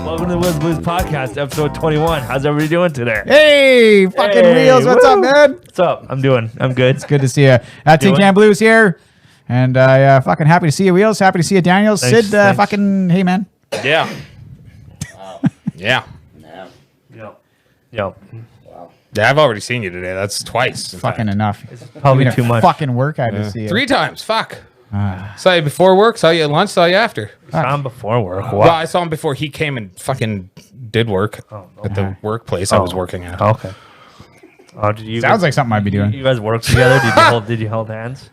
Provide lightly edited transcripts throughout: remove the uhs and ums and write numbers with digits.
Welcome to the Wheels Blues Podcast, episode 21. How's everybody doing today? Hey, fucking Wheels. What's up, man? What's up? I'm good. It's good to see you. Tin Can Blues here. And fucking happy to see you, Wheels. Happy to see you, Daniel. Thanks, Sid, fucking, hey, man. Yeah. Yeah. Yo. Yeah, I've already seen you today. That's twice. Fucking enough. Probably Give me too a much. fucking work I had to see you. 3 times. Fuck. Saw you before work, saw you at lunch, saw you after. Saw him before work. What? Well, I saw him before he came and fucking did work at the workplace I was working at. Okay. Oh, did you Sounds like something I'd be doing. You guys work together? Did you hold hands?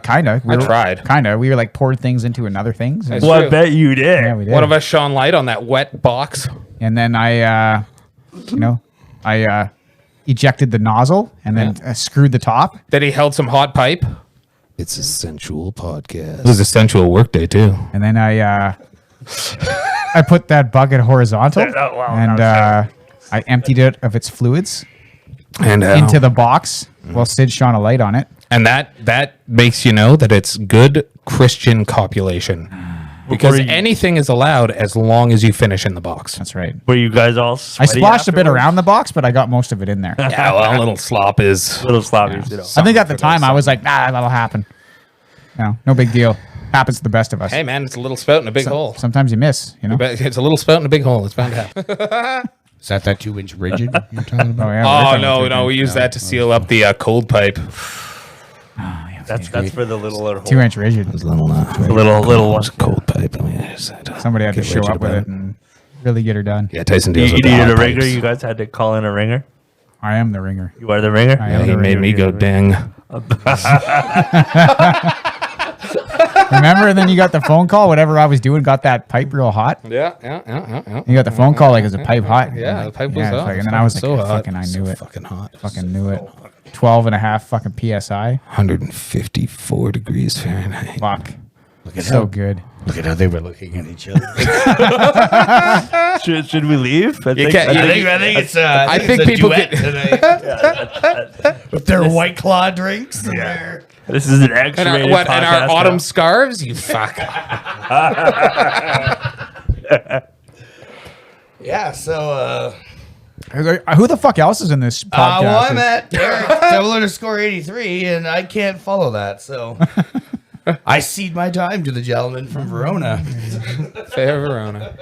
Kinda. I tried. Kinda. We were like pouring things into another things. That's Well, I true. bet you did. Yeah, we did. One of us shone light on that wet box. And then I ejected the nozzle and then screwed the top. Then he held some hot pipe. It's a sensual podcast. It was a sensual work day too. And then I put that bucket horizontal. Oh, wow, and that I emptied it of its fluids And into the box while Sid shone a light on it. and that makes you know that it's good Christian copulation. Because Were you- anything is allowed as long as you finish in the box. That's right. Were you guys all I sweaty splashed a bit afterwards? around the box, but I got most of it in there. Yeah, well, a little slop is. Little sloppy. You know. I think at the time I was like, that'll happen. No big deal. Happens to the best of us. Hey man, it's a little spout in a big hole. Sometimes you miss, you know? But it's a little spout in a big hole. It's bound to happen. Is that 2-inch rigid you're talking about? Oh, yeah, Oh we're no, talking no, we use that to seal up the cold pipe. That's for the little 2-inch rigid. Little one. cold pipe. Somebody had to show up with it and really get her done. Yeah, Tyson You deals with the needed hot a ringer. pipes. You guys had to call in a ringer. I am the ringer. You are the ringer. I Yeah, am he the made ringer. me go ding. Remember? And then you got the phone call. Whatever I was doing got that pipe real hot. Yeah. You got the phone call like, is the pipe hot? Yeah, the pipe was it's hot. like- and then I was like, so hot. fucking, I knew it. Fucking hot. Fucking knew it. 12 and a half fucking PSI. 154 degrees Fahrenheit. Fuck. Look at So how good. look at how they were looking at each other. Should we leave? I think, can't- I you think- I think it's I think people duet get- tonight. With their White Claw drinks. And their this is an extra And our, rated what? And our podcast autumn now. scarves? You fuck. yeah. So I was like, who the fuck else is in this podcast? well, I'm at Eric _83, and I can't follow that. So I cede my time to the gentleman from Verona. Fair Verona.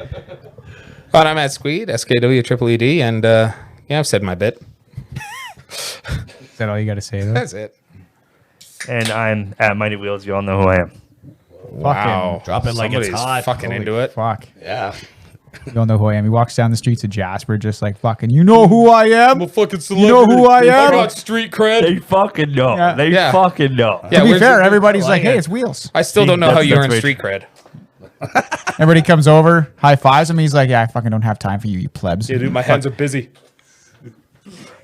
Oh, and I'm at Squeed, SKW and yeah, I've said my bit. Is that all you got to say, though? That's it. And I'm at Mighty Wheels. You all know who I am. Wow. Drop it like it's Somebody's hot. fucking Holy into it. Fuck. Yeah. You don't know who I am. He walks down the streets of Jasper just like fucking, you know who I am? I'm a fucking You know who I am? I got street cred. They fucking know. Yeah. They Yeah. fucking know. Yeah, To be where's fair, the- everybody's I like, like hey, it. it's Wheels. I still See, don't know how that's- you that's earn very street cred. Everybody comes over, high fives him. He's like, yeah, I fucking don't have time for you, you plebs. Yeah, dude, my hands are busy.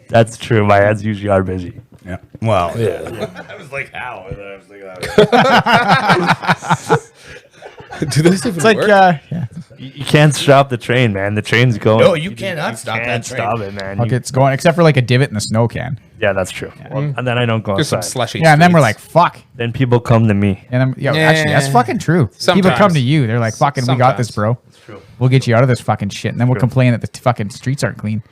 That's true. My hands usually are busy. Yeah. Well, Yeah. I was like, how? And then I was like, Do those even It's like, work? yeah. You can't stop the train, man. The train's going. No, you cannot stop that can't train. stop it, man. Okay, You- it's going, except for like a divot in the snow can. yeah, that's true. Well, and then I don't go There's some outside. slushy Yeah, and then we're like, streets. fuck. Then people come to me. And then, Yeah. actually, that's fucking true. People Sometimes. come to you. They're like, fucking, we got this, Sometimes. bro. True. We'll get you out of this fucking shit. And then we'll True. complain that the fucking streets aren't clean.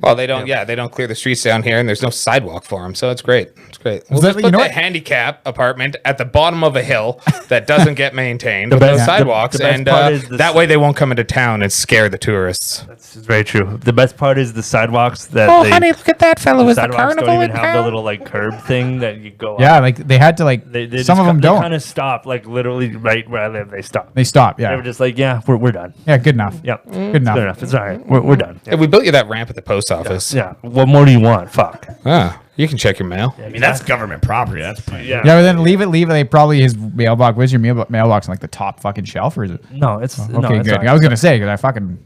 Well, they don't. Yeah, they don't clear the streets down here, and there's no sidewalk for them. So it's great. It's great. We'll that- just you put know the what? handicap apartment at the bottom of a hill that doesn't get maintained with best- no sidewalks, the best and part is the that way they won't come into town and scare the tourists. That's very true. The best part is the sidewalks that Oh, they, honey, look at that fellow! the Is the sidewalks carnival don't in even have the town? little like curb thing that you go Yeah, up. like they had to like, They some of them They don't. kind of stop, like literally right where I live. They stop. They stop, They yeah. were just like, yeah, we're done. Yeah, good enough. Yep. Good enough. Good enough. It's all right. We're done. Yeah, we built you that ramp at the post office. Yeah. What more do you want? Fuck. Ah, you can check your mail. I mean, that's government property. That's pretty. Yeah. Yeah, but then leave it. They probably his mailbox. Where's your mailbox on like the top fucking shelf, or is it? No, it's Okay, no, it's good. all right. I was gonna say because I fucking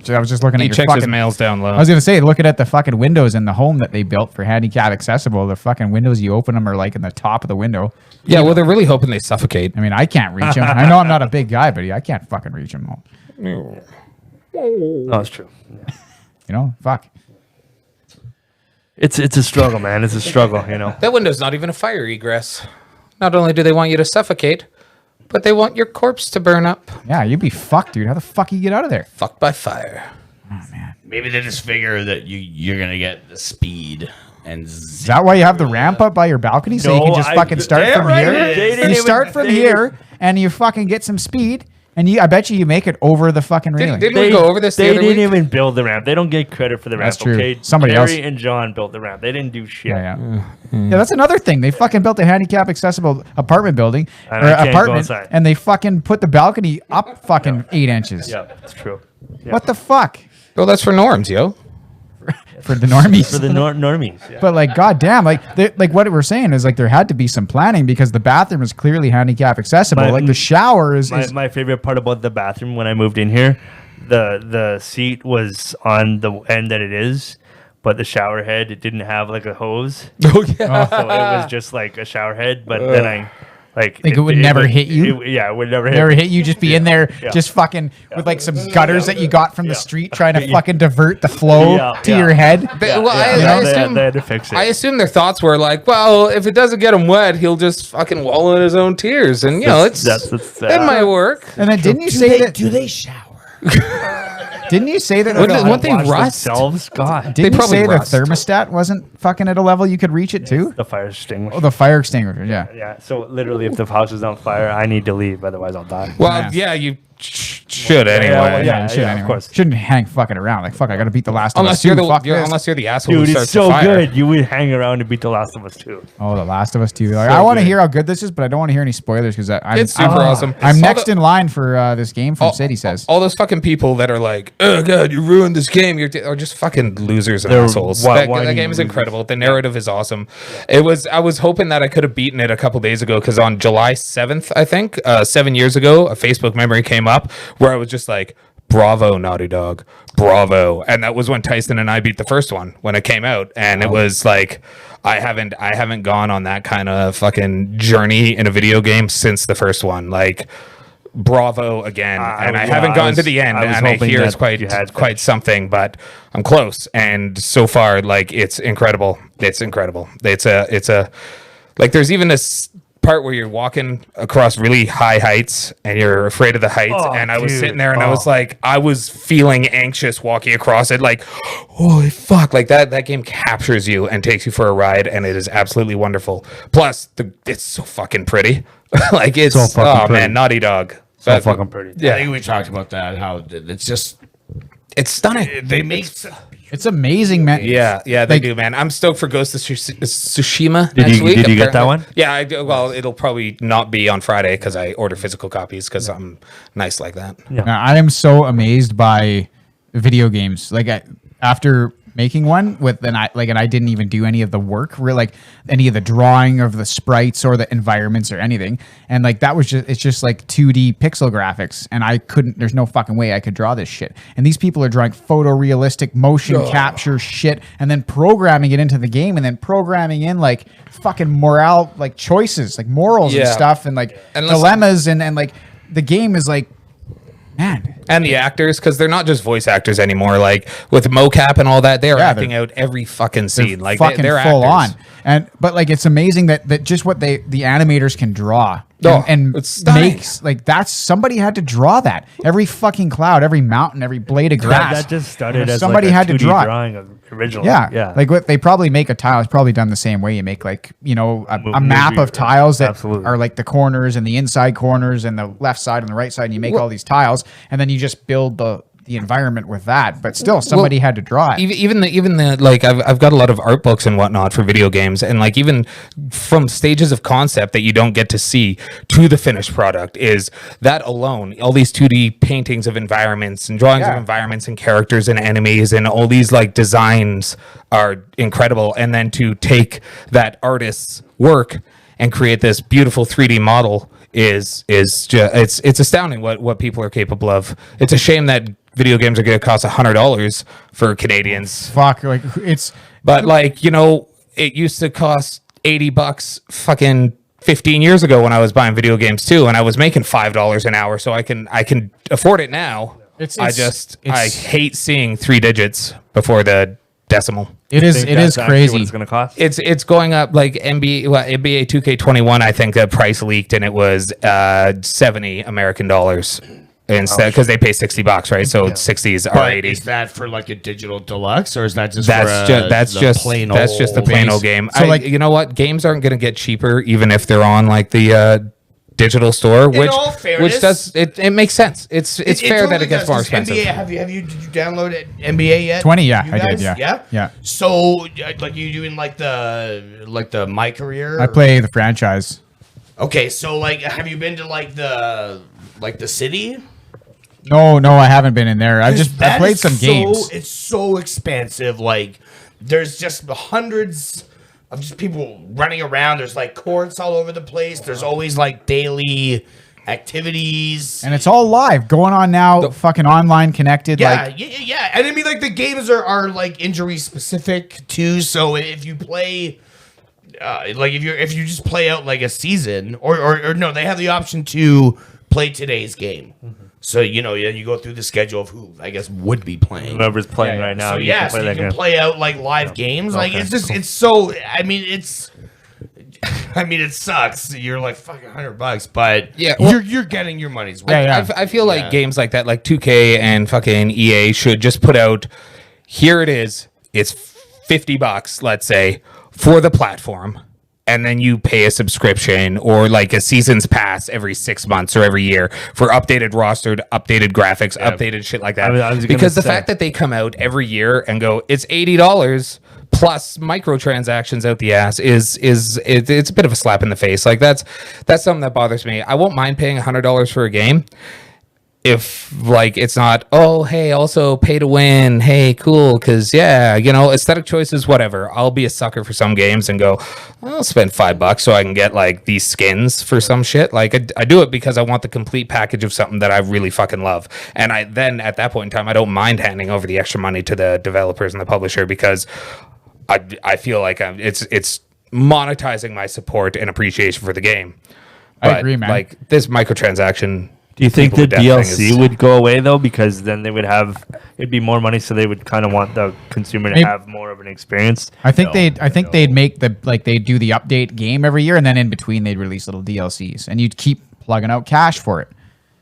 I was just looking at He your checks his fucking mails down low. I was gonna say, looking at the fucking windows in the home that they built for handicap accessible. The fucking windows, you open them are like in the top of the window. Yeah, well, they're really hoping they suffocate. I mean, I can't reach them. I know I'm not a big guy, but I can't fucking reach them. No, it's true. You know, fuck. It's a struggle, man. It's a struggle, you know. That window's not even a fire egress. Not only do they want you to suffocate, but they want your corpse to burn up. Yeah, you'd be fucked, dude. How the fuck you get out of there? Fucked by fire. Maybe they just figure that you're gonna get the speed and Is that why you have the ramp up by your balcony so you No, can just fucking start damn from right here? it is. They didn't You even- start from they- here and you fucking get some speed, and I bet you make it over the fucking railing. Didn't we go over this the They other didn't week? even build the ramp. They don't get credit for the ramp. That's true. Okay? Somebody Harry else- and John built the ramp. They didn't do shit. Yeah, yeah. That's another thing. They fucking built a handicap accessible apartment building And or I can't go apartment, inside. and they fucking put the balcony up fucking 8 inches. Yeah, that's true. Yeah. What the fuck Well, that's for norms, yo. for the normies? For the normies. Yeah. But like, goddamn, like what we're saying is like there had to be some planning because the bathroom is clearly handicap accessible. My- like the shower is My favorite part about the bathroom when I moved in here, the seat was on the end that it is, but the shower head, it didn't have like a hose. Oh, yeah. So it was just like a shower head, but then I like it would never hit you? Yeah, it would never hit. never hit you. Just be in there, Yeah. just fucking with like some gutters that you got from the Yeah. street, trying to fucking divert the flow Yeah, to yeah. your head. Well, Yeah, I they assume, had to fix it. I assume their thoughts were like, well, if it doesn't get him wet, he'll just fucking wallow in his own tears. And, you know, That's- that's- it might work. And then didn't you say that? do they shower? Didn't you say that? Wouldn't they Watch rust? themselves? God, Didn't you probably say rust. the thermostat wasn't fucking at a level you could reach it to? the fire extinguisher. Oh, the fire extinguisher. Yeah. Yeah, so literally, if the house is on fire, I need to leave, otherwise I'll die. Well, yeah, you should anyway. well, Yeah, yeah, shit, of anyway. course. Shouldn't hang fucking around. Like, fuck, I gotta beat the last of us Unless too. you're, Fuck this. unless you're the asshole who Dude, starts it's so the fire. good. You would hang around and beat The Last of Us too. Oh, the last of us too. Like, I want to hear how good this is, but I don't want to hear any spoilers because I'm It's super awesome. I'm All next the- in line for this game from all- City says. All those fucking people that are like, oh god, you ruined this game. Are just fucking losers and They're assholes. whi- That whiny game is losers. incredible. The narrative is awesome. I was hoping that I could have beaten it a couple days ago because on July 7th, I think, 7 years ago, a Facebook memory came up where I was just like, bravo, Naughty Dog, bravo. And that was when Tyson and I beat the first one when it came out, and it was like, I haven't gone on that kind of fucking journey in a video game since the first one. Like, bravo again. And I haven't gotten to the end, I was and I hoping hear it's that you had quite finished. something, but I'm close. And so far, like, it's incredible. It's incredible. It's a like, there's even this part where you're walking across really high heights and you're afraid of the heights. Oh, And I was dude. sitting there and I Oh. was like, I was feeling anxious walking across it. Like, holy fuck. Like that game captures you and takes you for a ride. And it is absolutely wonderful. Plus it's so fucking pretty. Like it's, So fucking oh pretty. man, Naughty Dog. So That- fucking pretty. I Yeah. think we talked about that. How it's just It's stunning. they make. It's amazing, man. Yeah, they Like- do, man. I'm stoked for Ghost of Tsushima Did next you- week. did you get that apparently. one? Yeah, I do. Well, it'll probably not be on Friday because I order physical copies because I'm nice like that. I am so amazed by video games. Like after making one and I didn't even do any of the work, really, like any of the drawing of the sprites or the environments or anything. And like that was it's just like 2D pixel graphics, and there's no fucking way I could draw this shit. And these people are drawing photorealistic motion capture shit and then programming it into the game and then programming in like fucking morale, like choices, like morals and Yeah. stuff and like And listen- dilemmas and like the game is like, man. And the actors, because they're not just voice actors anymore. Like with mocap and all that, they're Yeah, acting out every fucking scene. Like fucking they're full actors. on. But like it's amazing that just what the animators can draw Oh, and it's stunning. makes like that's somebody had to draw that. Every fucking cloud, every mountain, every blade of grass. That just started as somebody like a had to 2D draw it. drawing of originally. Yeah, yeah. Like what they probably make a tile. It's probably done the same way. You make like a map movie, of tiles that absolutely. are like the corners and the inside corners and the left side and the right side, and you make all these tiles, and then you just build the environment with that. But still, somebody had to draw it. Even the like I've got a lot of art books and whatnot for video games, and like even from stages of concept that you don't get to see to the finished product is that alone. All these 2D paintings of environments and drawings of Yeah. environments and characters and enemies and all these like designs are incredible. And then to take that artist's work and create this beautiful 3D model is just it's astounding what people are capable of. It's a shame that video games are going to cost $100 for Canadians. Fuck, like it's But like, you know, it used to cost $80 fucking 15 years ago when I was buying video games too, and I was making $5 an hour, so I can afford it now. I hate seeing 3 digits before the decimal. it is Think it that's is actually crazy. What it's going to cost? It's going up like NBA 2K21. I think the price leaked and it was 70 American dollars instead because they pay $60, right? So 60s are But 80. is that for like a digital deluxe, or is that just That's just the plain old game. So, like- you know what? Games aren't going to get cheaper even if they're on like the digital store, which all fairness- which does it makes sense. It's fair that totally it gets does, more 'cause expensive. NBA, did you download it, NBA yet? 20, yeah, You I did, guys? yeah. Yeah. So like you doing like the My Career? I play the franchise. Okay, so like, have you been to like the city? No, I haven't been in there. I That played is some games. It's so expansive. Like, there's just hundreds of just people running around. There's like courts all over the place. There's always like daily activities. And it's all live, going on now, fucking online connected. Yeah, like yeah. And I mean, like the games are like injury specific too. So if you play, like if you just play out like a season, or no, they have the option to play today's game. So you know, you go through the schedule of who I guess would be playing. Whoever's playing right now, So you yeah, can play so that you can game. play out like live games. Like Okay, it's just it's so. I mean, it sucks. You're like fucking $100, but Yeah, well- you're getting your money's worth. Yeah. I feel like games like that, like 2K and fucking EA, should just put out. Here it is. It's $50, let's say, for the platform, and then you pay a subscription or like a season's pass every 6 months or every year for updated rostered, updated graphics, updated shit like that. I was gonna Because the say. fact that they come out every year and go, it's $80 plus microtransactions out the ass it's a bit of a slap in the face. Like that's something that bothers me. I won't mind paying $100 for a game if like it's not, oh hey, also pay to win, hey cool, because yeah, you know, aesthetic choices, whatever. I'll be a sucker for some games and go, I'll spend $5 so I can get like these skins for some shit. Like I do it because I want the complete package of something that I really fucking love, and I then at that point in time I don't mind handing over the extra money to the developers and the publisher because I feel like it's monetizing my support and appreciation for the game. I agree, man. Like this microtransaction. Do you think the people to death thing DLC is- would go away though? Because then they would it'd be more money, so they would kind of want the consumer to Maybe- have more of an experience. I think they'd make they'd do the update game every year, and then in between they'd release little DLCs, and you'd keep plugging out cash for it.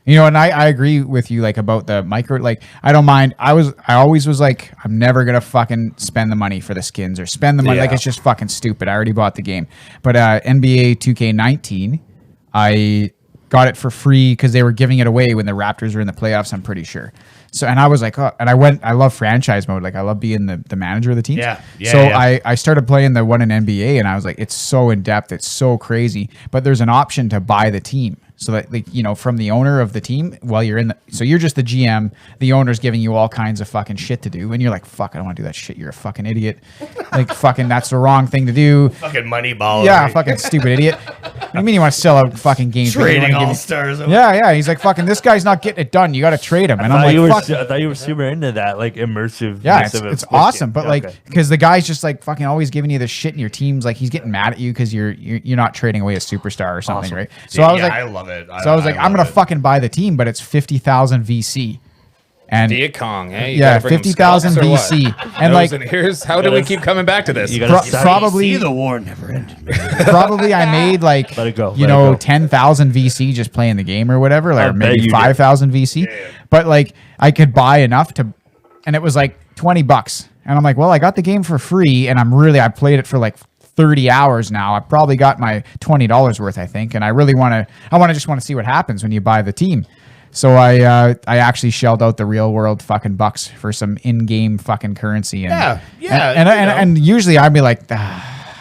You know, and I agree with you like about the micro. Like I don't mind. I always was like, I'm never gonna fucking spend the money for the skins or spend the money. Like Yeah. it's just fucking stupid. I already bought the game. But NBA 2K19, I got it for free because they were giving it away when the Raptors were in the playoffs. I'm pretty sure. So and I was like, oh, and I love franchise mode. Like I love being the manager of the team. Yeah. So Yeah. I started playing the one in NBA, and I was like, it's so in depth, it's so crazy. But there's an option to buy the team, so that like you know from the owner of the team while you're in the. So you're just the GM. The owner's giving you all kinds of fucking shit to do, and you're like, fuck, I don't want to do that shit. You're a fucking idiot. Like fucking, that's the wrong thing to do. Fucking money ball. Yeah, fucking stupid idiot. What do you mean you want to sell out fucking games? but you Trading wanna give all me- stars. Yeah. He's like, fucking, this guy's not getting it done. You got to trade him. And I'm I like, fuck. thought you were super into that, like immersive. Yeah, immersive it's with awesome, game. but Yeah, like okay. because the guy's just like fucking always giving you the shit in your teams, like he's getting mad at you because you're not trading away a superstar or something, right? So I was like, I love it. so I was like, I'm gonna love it. fucking buy the team, but it's 50,000 VC, and Viet Cong, eh? You yeah, gotta bring them 50,000 scalps or what? VC, and Nose like ears. How do we keep coming back to this? You gotta probably the war never ended. probably I made like Let it go, you let it know go. 10,000 VC just playing the game or whatever, like I or bet maybe you did. 5,000 VC, but like I could buy enough to, and it was like $20, and I'm like, well, I got the game for free, and I played it for like 30 hours now. I probably got my $20 worth, I think, and I just want to see what happens when you buy the team. So I actually shelled out the real world fucking bucks for some in-game fucking currency. And, Yeah, and, you and, know. and usually I'd be like, I'm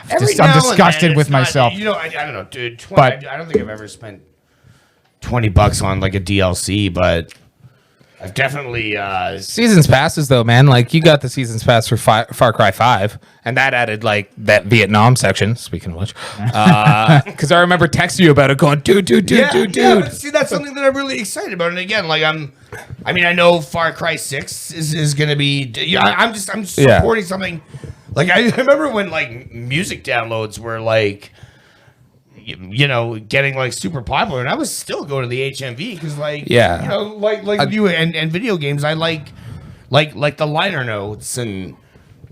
Every now and then, disgusted with it's not- myself. You know, I don't know, dude. But- I don't think I've ever spent $20 on like a DLC, but I've definitely. Seasons passes though, man. Like you got the seasons pass for Far Cry 5, and that added like that Vietnam section. Speaking of which, because I remember texting you about it, going, dude. Yeah, but see, that's something that I'm really excited about. And again, like I mean, I know Far Cry 6 is going to be. Yeah, I'm just Yeah. supporting something. Like I remember when like music downloads were like, you know, getting like super popular, and I was still going to the HMV because like, Yeah. you know, like you and video games, I like the liner notes and.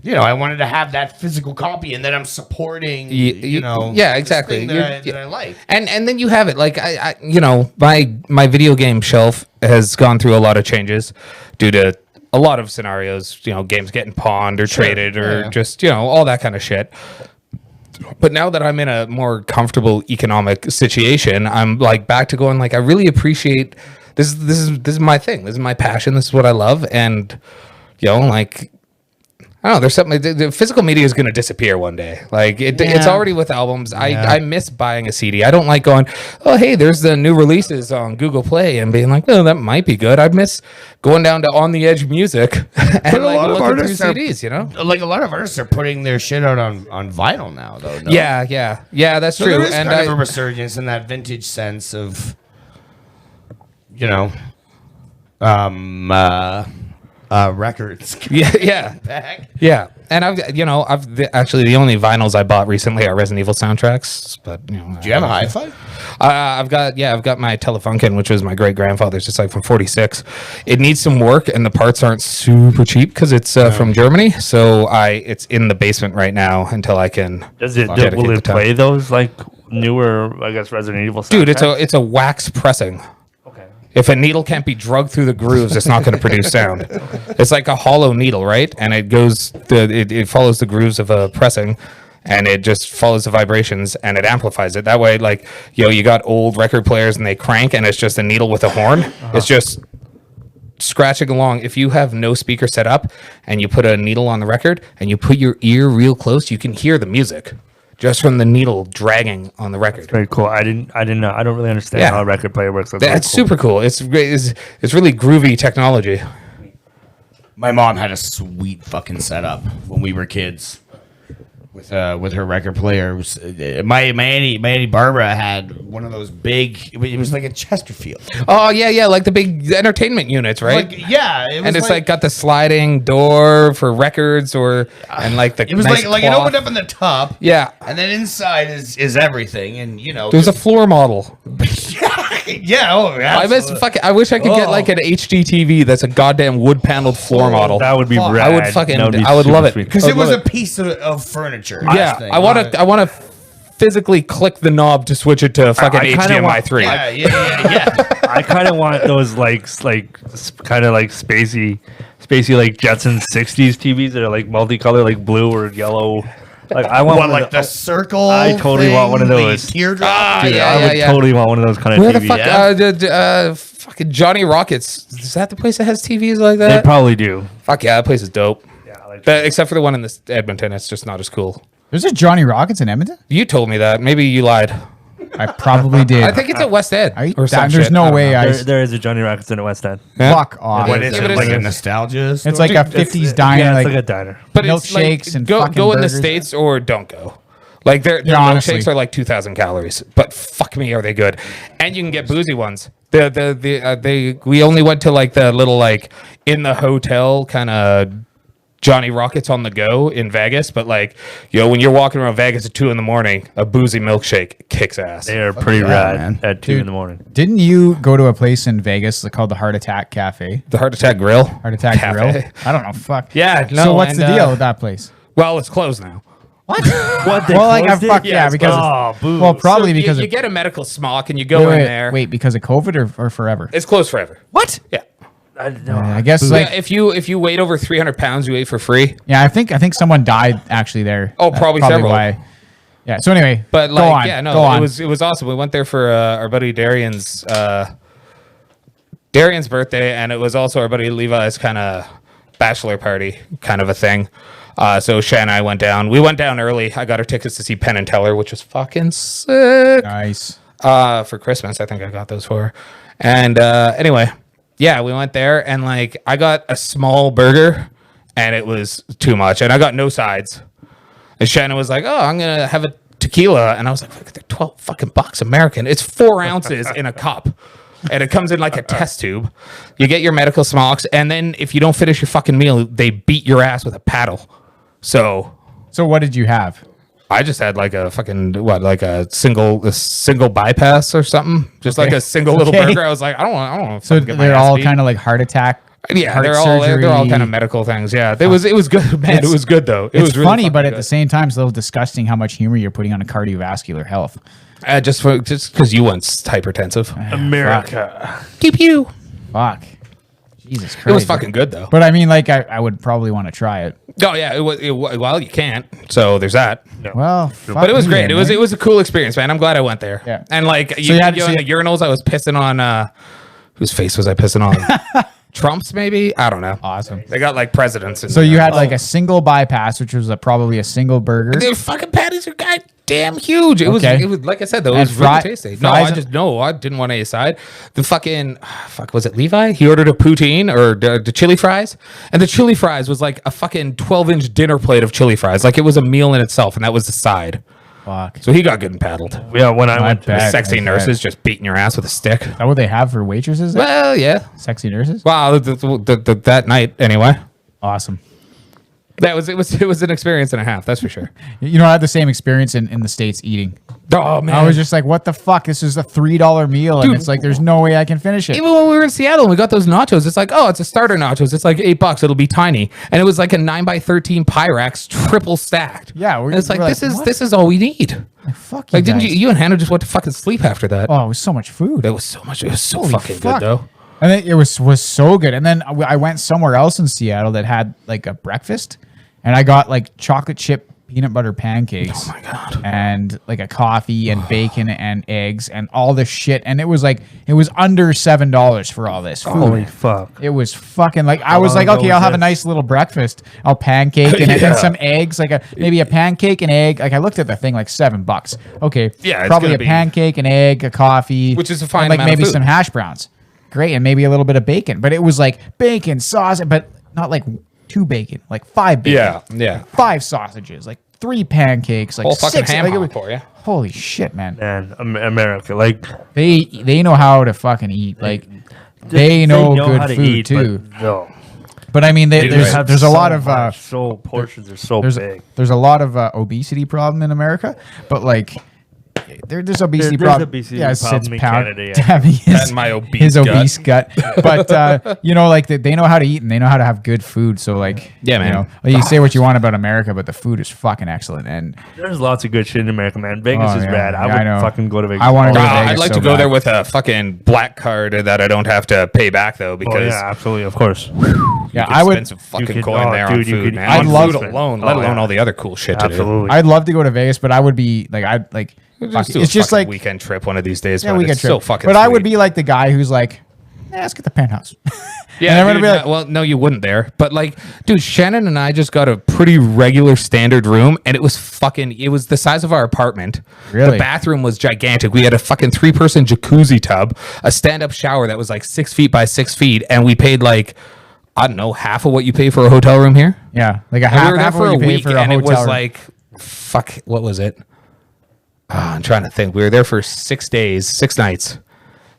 You know, I wanted to have that physical copy, and then I'm supporting. You know, yeah, this exactly. thing that I like. And then you have it. Like I you know, my video game shelf has gone through a lot of changes due to a lot of scenarios. You know, games getting pawned or traded or Yeah. just all that kind of shit. But now that I'm in a more comfortable economic situation, I'm like back to going like I really appreciate this. This is my thing. This is my passion. This is what I love. And like. I don't know. There's something. The physical media is going to disappear one day. Like it's already with albums. I miss buying a CD. I don't like going. Oh, hey, there's the new releases on Google Play and being like, oh, that might be good. I miss going down to On the Edge Music and like looking through CDs. Like a lot of artists are putting their shit out on vinyl now, though. No? Yeah. That's So true. there is And kind of a resurgence in that vintage sense of, records. yeah. Back. Yeah, and actually the only vinyls I bought recently are Resident Evil soundtracks. But Do you have a hi-fi? I've got my Telefunken, which was my great grandfather's, just like from '46. It needs some work, and the parts aren't super cheap because it's from Germany. So it's in the basement right now until I can. Does it? dedicate Will the it time. play those like newer? I guess Resident Evil. Dude, soundtracks? it's a wax pressing. Okay. If a needle can't be drugged through the grooves, it's not going to produce sound. It's like a hollow needle, right? And it follows the grooves of a pressing, and it just follows the vibrations and it amplifies it. That way, like you got old record players and they crank, and it's just a needle with a horn. It's just scratching along. If you have no speaker set up and you put a needle on the record and you put your ear real close, you can hear the music just from the needle dragging on the record. Very cool. I didn't know. I don't really understand Yeah. how a record player works. That's That's very cool. super cool. It's great. It's really groovy technology. My mom had a sweet fucking setup when we were kids. With her record player, my auntie Barbara had one of those big. It was like a Chesterfield. Oh yeah, like the big entertainment units, right? Like, yeah, it was And it's like got the sliding door for records, and like the it was nice like it cloth. opened up in the top. Yeah, And then inside is everything, and there's a floor model. yeah. Oh, absolutely. I wish I could get Oh. like an HDTV that's a goddamn wood paneled floor model. That would be Fuck. rad. I would fucking- That be I would super love it. sweet. Because I it was love a piece of furniture. Yeah, I want to physically click the knob to switch it to fucking I kinda HDMI want- 3. Yeah. I kind of want those kind of like spacey like Jetson 60s TVs that are like multicolored, like blue or yellow. Like I want What, one like of the the, circle? I totally want one of the those. teardrop. Ah, Dude, yeah, I would yeah. totally want one of those kind of Where TVs. the fuck? yeah. Fucking Johnny Rockets. Is that the place that has TVs like They that? probably do. Fuck yeah, that place is dope. Yeah, I like Except for the one in this Edmonton, it's just not as cool. There's a Johnny Rockets in Edmonton. You told me that. Maybe you lied. I probably did. I think it's at West Ed. Are you- or some there's shit. no I don't way know. I- There is a Johnny Rockets in West End. Yeah. Fuck off. What is Yeah, it? but Like it's- a nostalgia? It's like a 50s diner, Yeah, it's like like a diner. But it's milkshakes like, and go fucking in the burgers. States or don't go. Like their Yeah, honestly. milkshakes are like 2,000 calories, but fuck me, are they good? And you can get boozy ones. We only went to like the little like in the hotel kind of Johnny Rockets on the go in Vegas, but like when you're walking around Vegas at 2 a.m, a boozy milkshake kicks ass. They are pretty yeah, rad man. at 2 Dude. in the morning. Didn't you go to a place in Vegas called the Heart Attack Cafe? The Heart Attack Grill. Heart Attack Cafe. Grill? I don't know. Fuck. Yeah, no. So what's and, the deal with that place? Well, it's closed now. What? Well, like I closed it? fuck yeah, it's because Oh, boo. well probably So because you of, get a medical smock and you go wait, in there. wait because of COVID or forever. It's closed forever. What? Yeah. I guess Yeah, like if you weigh over 300 pounds, you eat for free. yeah, I think someone died actually there. Oh, probably several. Why. Yeah. So anyway, But go like, on, yeah, no, go on. it was awesome. We went there for our buddy Darian's birthday, and it was also our buddy Levi's kind of bachelor party kind of a thing. So Shan and I went down. We went down early. I got her tickets to see Penn and Teller, which was fucking sick. Nice. For Christmas. I think I got those for her. And anyway, yeah, we went there, and like I got a small burger, and it was too much, and I got no sides. And Shannon was like, "Oh, I'm gonna have a tequila," and I was like, "They're $12 fucking American. It's 4 ounces in a cup." and it comes in like a test tube. You get your medical smocks, and then if you don't finish your fucking meal, they beat your ass with a paddle. So what did you have? I just had like a fucking like a single bypass or something, just like a single little Okay. burger. I was like, I don't want to. So get my they're ass all beat. kind of like heart attack. Yeah, heart they're all surgery. kind of medical things. Yeah, it was good, man. It's- It was good though. It It's was really funny, fucking but at good. the same time, it's a little disgusting how much humor you're putting on a cardiovascular health. Just because you went hypertensive. America. Pew pew. Fuck. Jesus Christ. It was fucking good though. But I mean, like, I would probably want to try it. Oh yeah, it was. Well, you can't. So there's that. Well, But it was fuck great. me, It was a cool experience, man. I'm glad I went there. Yeah. And like you had- the so you- urinals, I was pissing on. Whose face was I pissing on? Trump's maybe. I don't know. Awesome. They got like presidents. In So you there. had like a single bypass, which was probably a single burger. Their fucking patties are goddamn huge. It Okay. was like I said though, it And was really fri- tasty. No, fries- I didn't want any side. The fucking was it Levi? He ordered a poutine or the chili fries, and the chili fries was like a fucking 12-inch dinner plate of chili fries. Like it was a meal in itself, and that was the side. Fuck. So he got good and paddled. Yeah, when I I went to bet. Sexy I nurses just beating your ass with a stick. Is that what they have for waitresses? Well, yeah. Sexy nurses? Wow, that night anyway. Awesome. It was an experience and a half. That's for sure. You know, I had the same experience in the States eating. Oh man, I was just like, what the fuck? This is a $3 meal. And Dude. it's like, there's no way I can finish it. even when we were in Seattle and we got those nachos, it's like, oh, it's a starter nachos. It's like $8. It'll be tiny, and it was like a 9x13 Pyrex, triple stacked. Yeah, And it's like we're this like, is what? this is all we need. Fuck you Like, didn't guys. you and Hannah just went to fucking sleep after that? Oh, it was so much food. That was so much. It was so Holy fucking fuck. good though. And then it was so good. And then I went somewhere else in Seattle that had like a breakfast, and I got like chocolate chip peanut butter pancakes. Oh my God. And like a coffee and bacon and eggs and all this shit. And it was under $7 for all this food. Holy fuck. It was fucking like I was long like, ago okay, was I'll have a this? nice little breakfast. I'll pancake and Yeah. then some eggs, like maybe a pancake and egg. Like I looked at the thing like $7. Okay, Yeah, it's probably gonna a be- pancake, an egg, a coffee, Which is a fine and, like amount of maybe food. some hash browns. Great, and maybe a little bit of bacon. But it was like bacon, sausage, but not like 2 bacon, like 5 bacon. Yeah. 5 sausages, like 3 pancakes, like Whole fucking 6. ham like, it hock was- for you. Holy shit, man! Man, America. Like, They know how to fucking eat. Like they know good food too. But, no. But I mean, They there's have a so lot of much, so portions are so there's big. there's a lot of obesity problem in America, but like there's obesity There's problem. obesity Yes, problem it's in pound- Canada, yeah. having his, And my obese his gut. obese gut. But you know, like they know how to eat and they know how to have good food. So like, Yeah, man. You know, like, you say what you want about America, but the food is fucking excellent. And There's lots of good shit in America, man. Vegas Oh, is yeah. rad. Yeah, I I would know. fucking go to Vegas. I wanna all go the to time. Vegas. I'd like so to go bad. there with a fucking black card that I don't have to pay back though, Oh, because yeah, absolutely, of course. yeah, you I could would. spend some fucking could- coin oh, there dude, on you food, could- man. I'd On love food to. alone, Oh, let alone yeah. all the other cool shit to do. Absolutely. I'd love to go to Vegas, but I would be like, I'd like. Just fuck, do it's a just fucking like weekend trip one of these days. yeah, man. we get It's trip. so fucking. But I would sweet. be like the guy who's like, let's get the penthouse. Yeah, and everyone would dude, be like, well, no, you wouldn't there. But like, dude, Shannon and I just got a pretty regular standard room, and it was the size of our apartment. Really? The bathroom was gigantic. We had a fucking 3-person jacuzzi tub, a stand-up shower that was like 6 feet by 6 feet, and we paid like, I don't know, half of what you pay for a hotel room here. yeah, like a And half, we were there half of for what a you pay week, for a and it hotel was room. like, fuck, what was it? I'm trying to think. We were there for 6 days, 6 nights.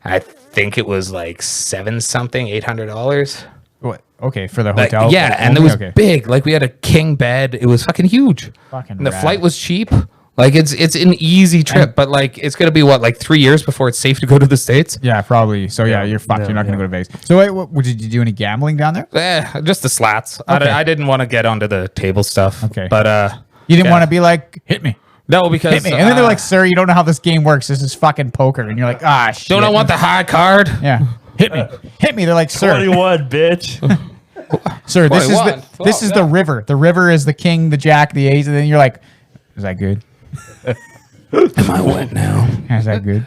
I think it was like $800. What? Okay, for the Like, hotel. yeah, and it only? was Okay. big. Like we had a king bed. It was fucking huge. Fucking and the rad. flight was cheap. Like it's an easy trip, but like it's gonna be what, like 3 years before it's safe to go to the States. Yeah, probably. So yeah, you're fucked. Yeah, You're not gonna yeah. go to Vegas. So wait, did you do any gambling down there? Just the slats. Okay. I didn't want to get onto the table stuff. Okay. but You didn't yeah. want to be like, hit me, no, because hit me, and then they're like, sir, you don't know how this game works. This is fucking poker, and you're like, ah, shit. don't I want the high card? Yeah, hit me, hit me. They're like, sir, 21, bitch. sir, this is 21. this is the river. The river is the king, the jack, the ace, and then you're like, is that good? Am I wet now? Is that good?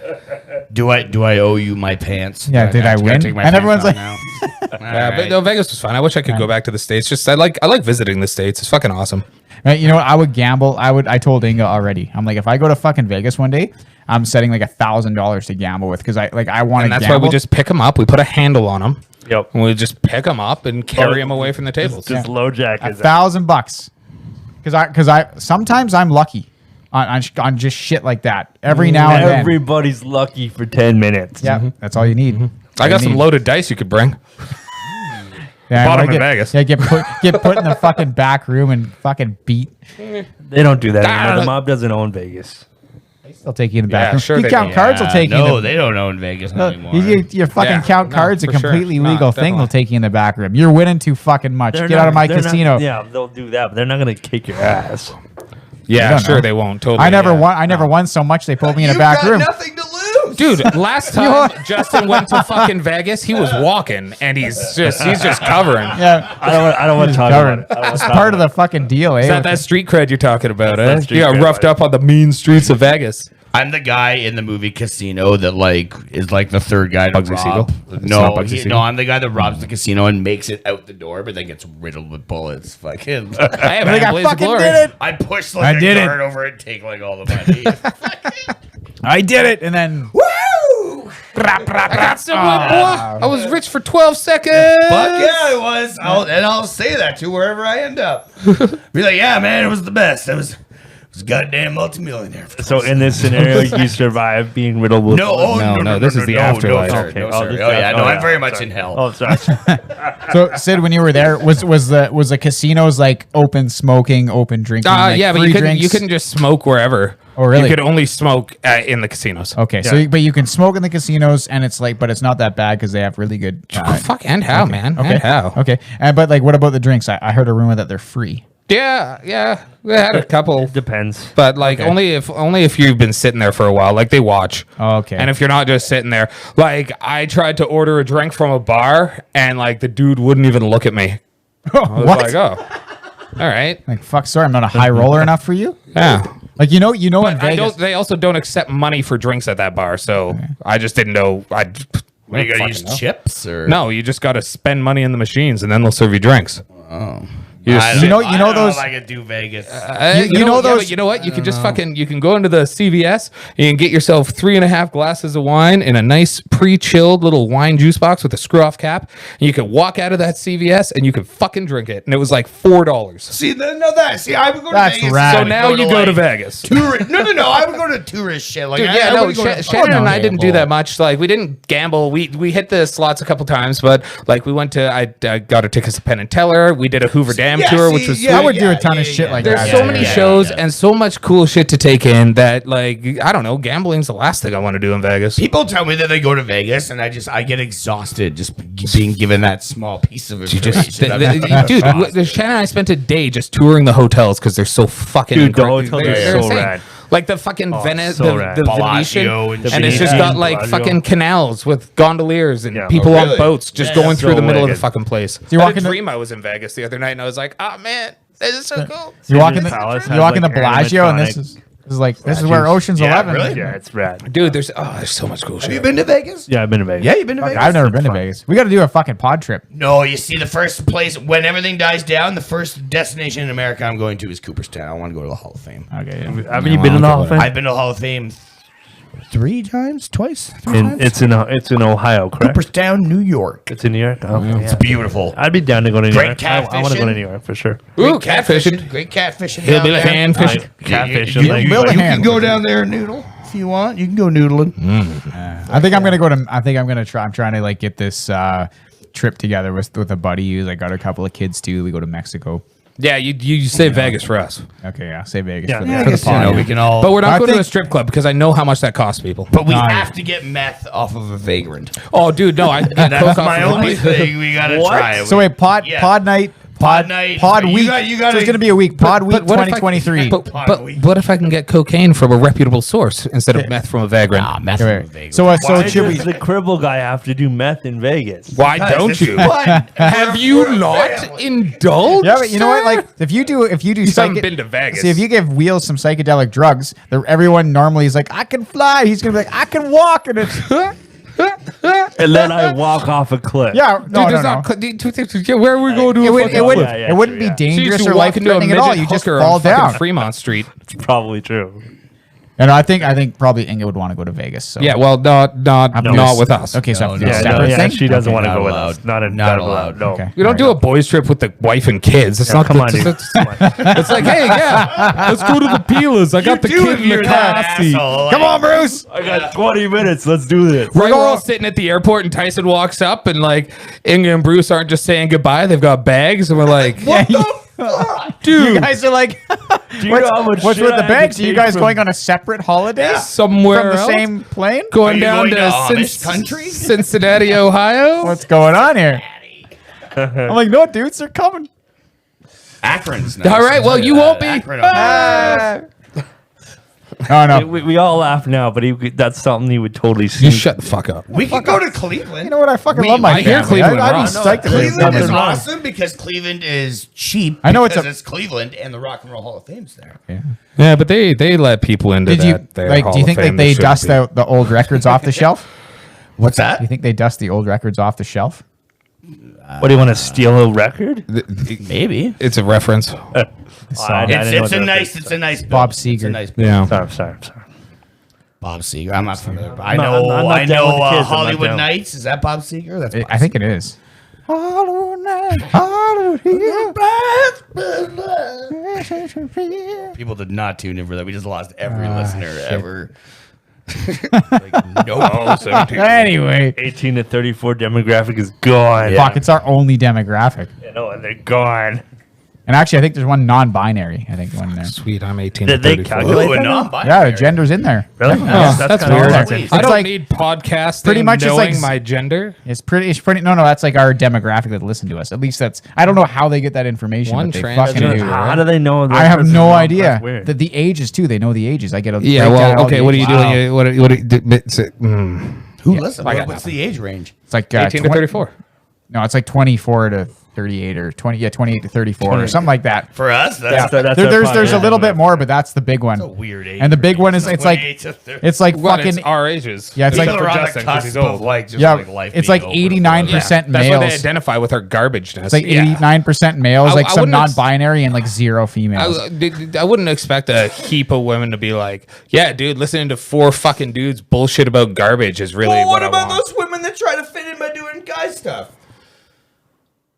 Do I owe you my pants? Yeah, Do did I gotta win? take my And pants everyone's off like- now? Yeah, but no, Vegas was fun. I wish I could go back to the States. Just I like visiting the States. It's fucking awesome. Right, you know what? I would gamble. I told Inga already. I'm like, if I go to fucking Vegas one day, I'm setting like $1,000 to gamble with because I want to. And that's gamble. why we just pick them up. We put a handle on them. Yep. And we just pick them up and carry them away from the tables. Just low jack is $1,000 because I sometimes I'm lucky. on just shit like that every now and then. Everybody's lucky for 10 minutes. Yeah, that's all you need. I got some loaded dice you could bring. Yeah, Bought 'em get, in Vegas. Yeah, get put in the fucking back room and fucking beat. They don't do that anymore. The mob doesn't own Vegas. They'll take you in the back Yeah, room. sure You they count do. cards, will take you. in No, the, they don't own Vegas anymore. you fucking Yeah, count no, cards, a for sure. completely No, legal thing. They'll definitely. take you in the back room. You're winning too fucking much. Get out of my casino. Yeah, they'll do that, but they're not going to kick your ass. Yeah, don't sure know. they won't. Totally. I never yeah. won. I never won so much. They pulled me in a You've back got room. nothing to lose. Dude, last time Justin went to fucking Vegas, he was walking and he's just covering. Yeah, I don't want to talk covering. about it. It's part of the fucking deal, eh? Is that street cred you're talking about, That's eh? that street You got cred, roughed buddy. up on the mean streets of Vegas. I'm the guy in the movie Casino that like is like the third guy to Bugsy rob. Siegel? It's No, not Bugsy Siegel. I'm the guy that robs the casino and makes it out the door, but then gets riddled with bullets. Fucking, Hey, man, I Blaze of fucking Glory. did it. I push I like did a it. guard over and take like all the money. I did it, and then Woo! I got some boy. I was rich for 12 seconds. Fuck yeah, I was. I'll say that to wherever I end up. Be like, yeah, man, it was the best. I was goddamn multimillionaire. So in this scenario, you survive being riddled with No, this is the afterlife. No, Okay. no, Oh, sir. this- Oh, yeah, no, oh, I'm yeah. very much Sorry. in hell. Oh, sorry. so Sid, when you were there, was the casinos like open smoking, open drinking? Like Yeah, but free you drinks? couldn't just smoke wherever. Oh, really? You could only smoke in the casinos. Okay, so Yeah. but you can smoke in the casinos, and it's like, but it's not that bad because they have really good. Oh, fuck, and how, man? Okay, And how? okay, but like, what about the drinks? I heard a rumor that they're free. Yeah. We had a couple. Depends. But like Okay. only if you've been sitting there for a while, like they watch. Oh, okay. And if you're not just sitting there, like I tried to order a drink from a bar, and like the dude wouldn't even look at me. I was What? like, oh, all right, Like, fuck, sorry, I'm not a high roller enough for you. yeah. Like, you know, in But Vegas. they also don't accept money for drinks at that bar, so I just didn't know. What, you fucking gotta use know. chips or No, you just got to spend money in the machines, and then they'll serve you drinks. Oh. You just I sit- don't- know- I you know don't those- If I could do Vegas. you know know those. those- You know what? You can just fucking. You can go into the CVS and you can get yourself 3.5 glasses of wine in a nice pre-chilled little wine juice box with a screw-off cap. And you can walk out of that CVS and you can fucking drink it, and it was like $4. See, I would go to That's Vegas. rad. So now you go to Vegas. Tourist. No. I would go to tourist shit. Like, Dude, I yeah, no, wouldn't go to Shannon and I fucking didn't do gamble. that much. Like, we didn't gamble. We hit the slots a couple times, but like we went to, I got a ticket to Penn and Teller. We did a Hoover Dam Yeah, tour, see, which was yeah, I would do yeah, a ton of yeah, shit yeah. like There's that. so many shows and so much cool shit to take in that, like, I don't know, gambling's the last thing I want to do in Vegas. People tell me that they go to Vegas, and I get exhausted just being given that small piece of information. Dude, Shannon and I spent a day just touring the hotels because they're so fucking. Dude, the incredible. hotels are They're so insane. rad. Like the fucking Venice, so the rad. Venetian, Bellagio and and it's shit. just got like Bellagio. fucking canals with gondoliers and Yeah. people Oh, on really? boats just Yeah, going that's through so the middle of wicked. the fucking place. you I walk had a in the- dream I was in Vegas the other night, and I was like, oh man, this is so cool. You walk in the Palace you has, walk in the like, Bellagio, and this animatronic is where Ocean's Yeah, 11. really? Yeah, it's rad. Dude, there's so much cool Have you shit. been to Vegas? Yeah, I've been to Vegas. Yeah, you've been to Fuck, Vegas. I've never been to Vegas. We got to do a fucking pod trip. No, you see, the first place when everything dies down, the first destination in America I'm going to is Cooperstown. I want to go to the Hall of Fame. Okay. Yeah. Haven't you been in the Hall of Fame? I've been to the Hall of Fame 3 times, twice. It's in Ohio, correct? Cooperstown, New York. It's in New York. Okay, It's yeah. beautiful. I'd be down to go to New Great York. I want to go to catfishing. New York for sure. Ooh, catfishing. Great catfishing. Hillbilly down there. hand fishing. Catfish You, and like, you Bill like- hand. can go down there and noodle if you want. You can go noodling. I think I'm gonna go to. I think I'm gonna try. I'm trying to like get this trip together with a buddy. Who's I got a couple of kids too. We go to Mexico. Yeah, you say Vegas for us. Okay, yeah. Say Vegas Yeah, for, yeah, the, I for the guess, pod. we can all. But we're not I going to a think- strip club because I know how much that costs people. But we No, have yeah. to get meth off of a vagrant. Oh, dude, no, I That's coke off my of only it. thing we gotta What? try. So wait, pod night. Pod night. Pod You week. got- so it's gonna be a week. Pod week what if I- 2023. But what if I can get cocaine from a reputable source instead of meth from a vagrant? meth Okay, from Vegas. so Why should we? does the cribble guy have to do meth in Vegas? Why don't you? What? Have you not indulged? Yeah, but you know what? sir? Like if you do haven't been to Vegas. See, if you give Wheels some psychedelic drugs, everyone normally is like, I can fly. He's gonna be like, I can walk, and it's And then I walk off a cliff. yeah, Dude, no, there's no, not. no. Where are we going to? It, would, it, would, Yeah, yeah, it wouldn't true, be yeah. dangerous You or walk life into a threatening at all. midget You just hooker fall on fucking down. Fremont Street. It's probably true. And I think probably Inga would want to go to Vegas. So Yeah, well, not with us. Okay, so No, do no, a Yeah, separate no, thing. she doesn't Okay, want to not go with allowed. us. Not Not allowed. No. Okay. We don't do a boys trip with the wife and kids. It's Yeah, not. come on, it's, dude. it's, it's like, hey, yeah, let's go to the Peelers. I got the kid in the car seat. Come on, Bruce. I got 20 minutes. Let's do this. We're all sitting at the airport, and Tyson walks up, and like Inga and Bruce aren't just saying goodbye; they've got bags, and we're like, What dude, You guys are like, Do you know how much what's shit with I the had to bags? Are you take guys from- going on a separate holiday somewhere from the else? same plane? Going Are you down going to Amish to country? Cincinnati, Ohio. What's going on here? I'm like, no, dudes, they're coming. Akron's nice. All right, well, you won't be. Oh no. We all laugh now, but that's something he would totally see. You shut the fuck up. We could go to Cleveland. You know what? I fucking love my I hear family. Cleveland I'd be rocks. psyched if they Cleveland come is in. awesome because Cleveland is cheap. I know it's because a- it's Cleveland and the Rock and Roll Hall of Fame's there. Yeah, but they let people into Did you that. their like? Hall Do you of think Fame like they shouldn't dust be. out the old records off the shelf? What's Do you that? think they dust the old records off the shelf? What do you want to steal a record? Maybe. It's a reference. I didn't know It's a that. nice. It's a nice. Bob build. It's a Seger. nice. build. Yeah. Sorry. Bob Seger. I'm not familiar. I I'm not- know. I'm not I down know. with the kids. I'm not Hollywood down. Nights. Is that Bob Seger? That's. Bob I think it is. People did not tune in for that. We just lost every Ah, listener ever. Like, no. 17. Anyway, 18 to 34 demographic is gone. fuck, it's our only demographic. You know, and they're gone. And actually, I think there's one non-binary. I think one there. Sweet, I'm 18 Did to they 34. calculate Ooh, a that? non-binary. Yeah, the gender's in there. Really? Yeah. That's kinda weird. awesome. I It's don't like- need podcasting. Pretty much it's knowing like- my gender. It's pretty. No, that's like our demographic that listen to us. At least that's. I don't know how they get that information. One but they trans fucking gender. do. How do they know? that I have person's no wrong? idea. That's weird. The ages too. They know the ages. I get a Yeah, breakdown well, of okay. all What the are you ages. doing? Who listens? I got What's the age range? It's like 18 to 34. No, it's like 24 to 38 or 20. Yeah, 28 to 34 or something like that. For us, that's That's There's a little bit more, but that's the big one. a weird age. And the big range. one is it's like 28 to 30. it's like Well, fucking it's our ages. yeah. It's People like are on Justin, the 'cause he's cusp old. of like just yeah. like life. It's being like over. 89% That's why they males. identify with our garbageness. It's like Yeah. 89% males, I- like I some wouldn't ex- non-binary and like zero females. I wouldn't expect a heap of women to be like, yeah, dude, listening to four fucking dudes bullshit about garbage is really Well, what I about want. those women that try to fit in by doing guy stuff?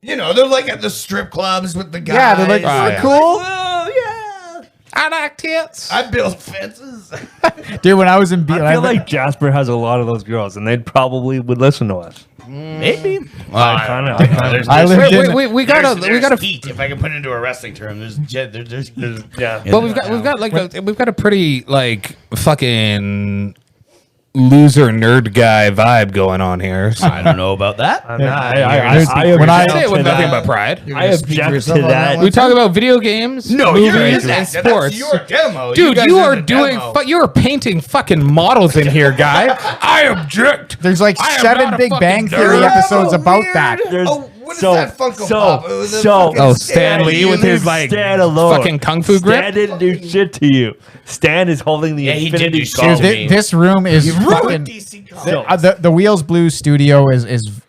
You know, they're like at the strip clubs with the guys. Yeah, they're like, Oh, "We're yeah. cool." Well, yeah. I like tits. I built fences. Dude, when I was in B, I feel like Jasper has a lot of those girls, and they probably would listen to us. Maybe. I kinda- I kinda- I lived Wait, in. we gotta. heat. If I can put it into a wrestling term, there's heat. Yeah. Well, we've got like we've got a pretty like fucking loser nerd guy vibe going on here. So. I don't know about that. I when object Say it with to nothing that. but pride. I object to that. We talk about video games, No, movies, and sports. That's your demo. Dude, guys you did are the doing. demo. You are painting fucking models in here, guy. I object. There's like I am 7 not a Big fucking Bang Theory nerd. episodes about that. There's- What is so- that Funko so- Pop? It was a so- fucking Oh, Stan Lee with his like Stand alone. fucking kung fu Stan grip. didn't do shit to you. Stan is holding the Yeah, he did Infinity do shit Gauntlet. to me. This room is Ruined fucking. DC Comics. So- The Wheels Blue Studio is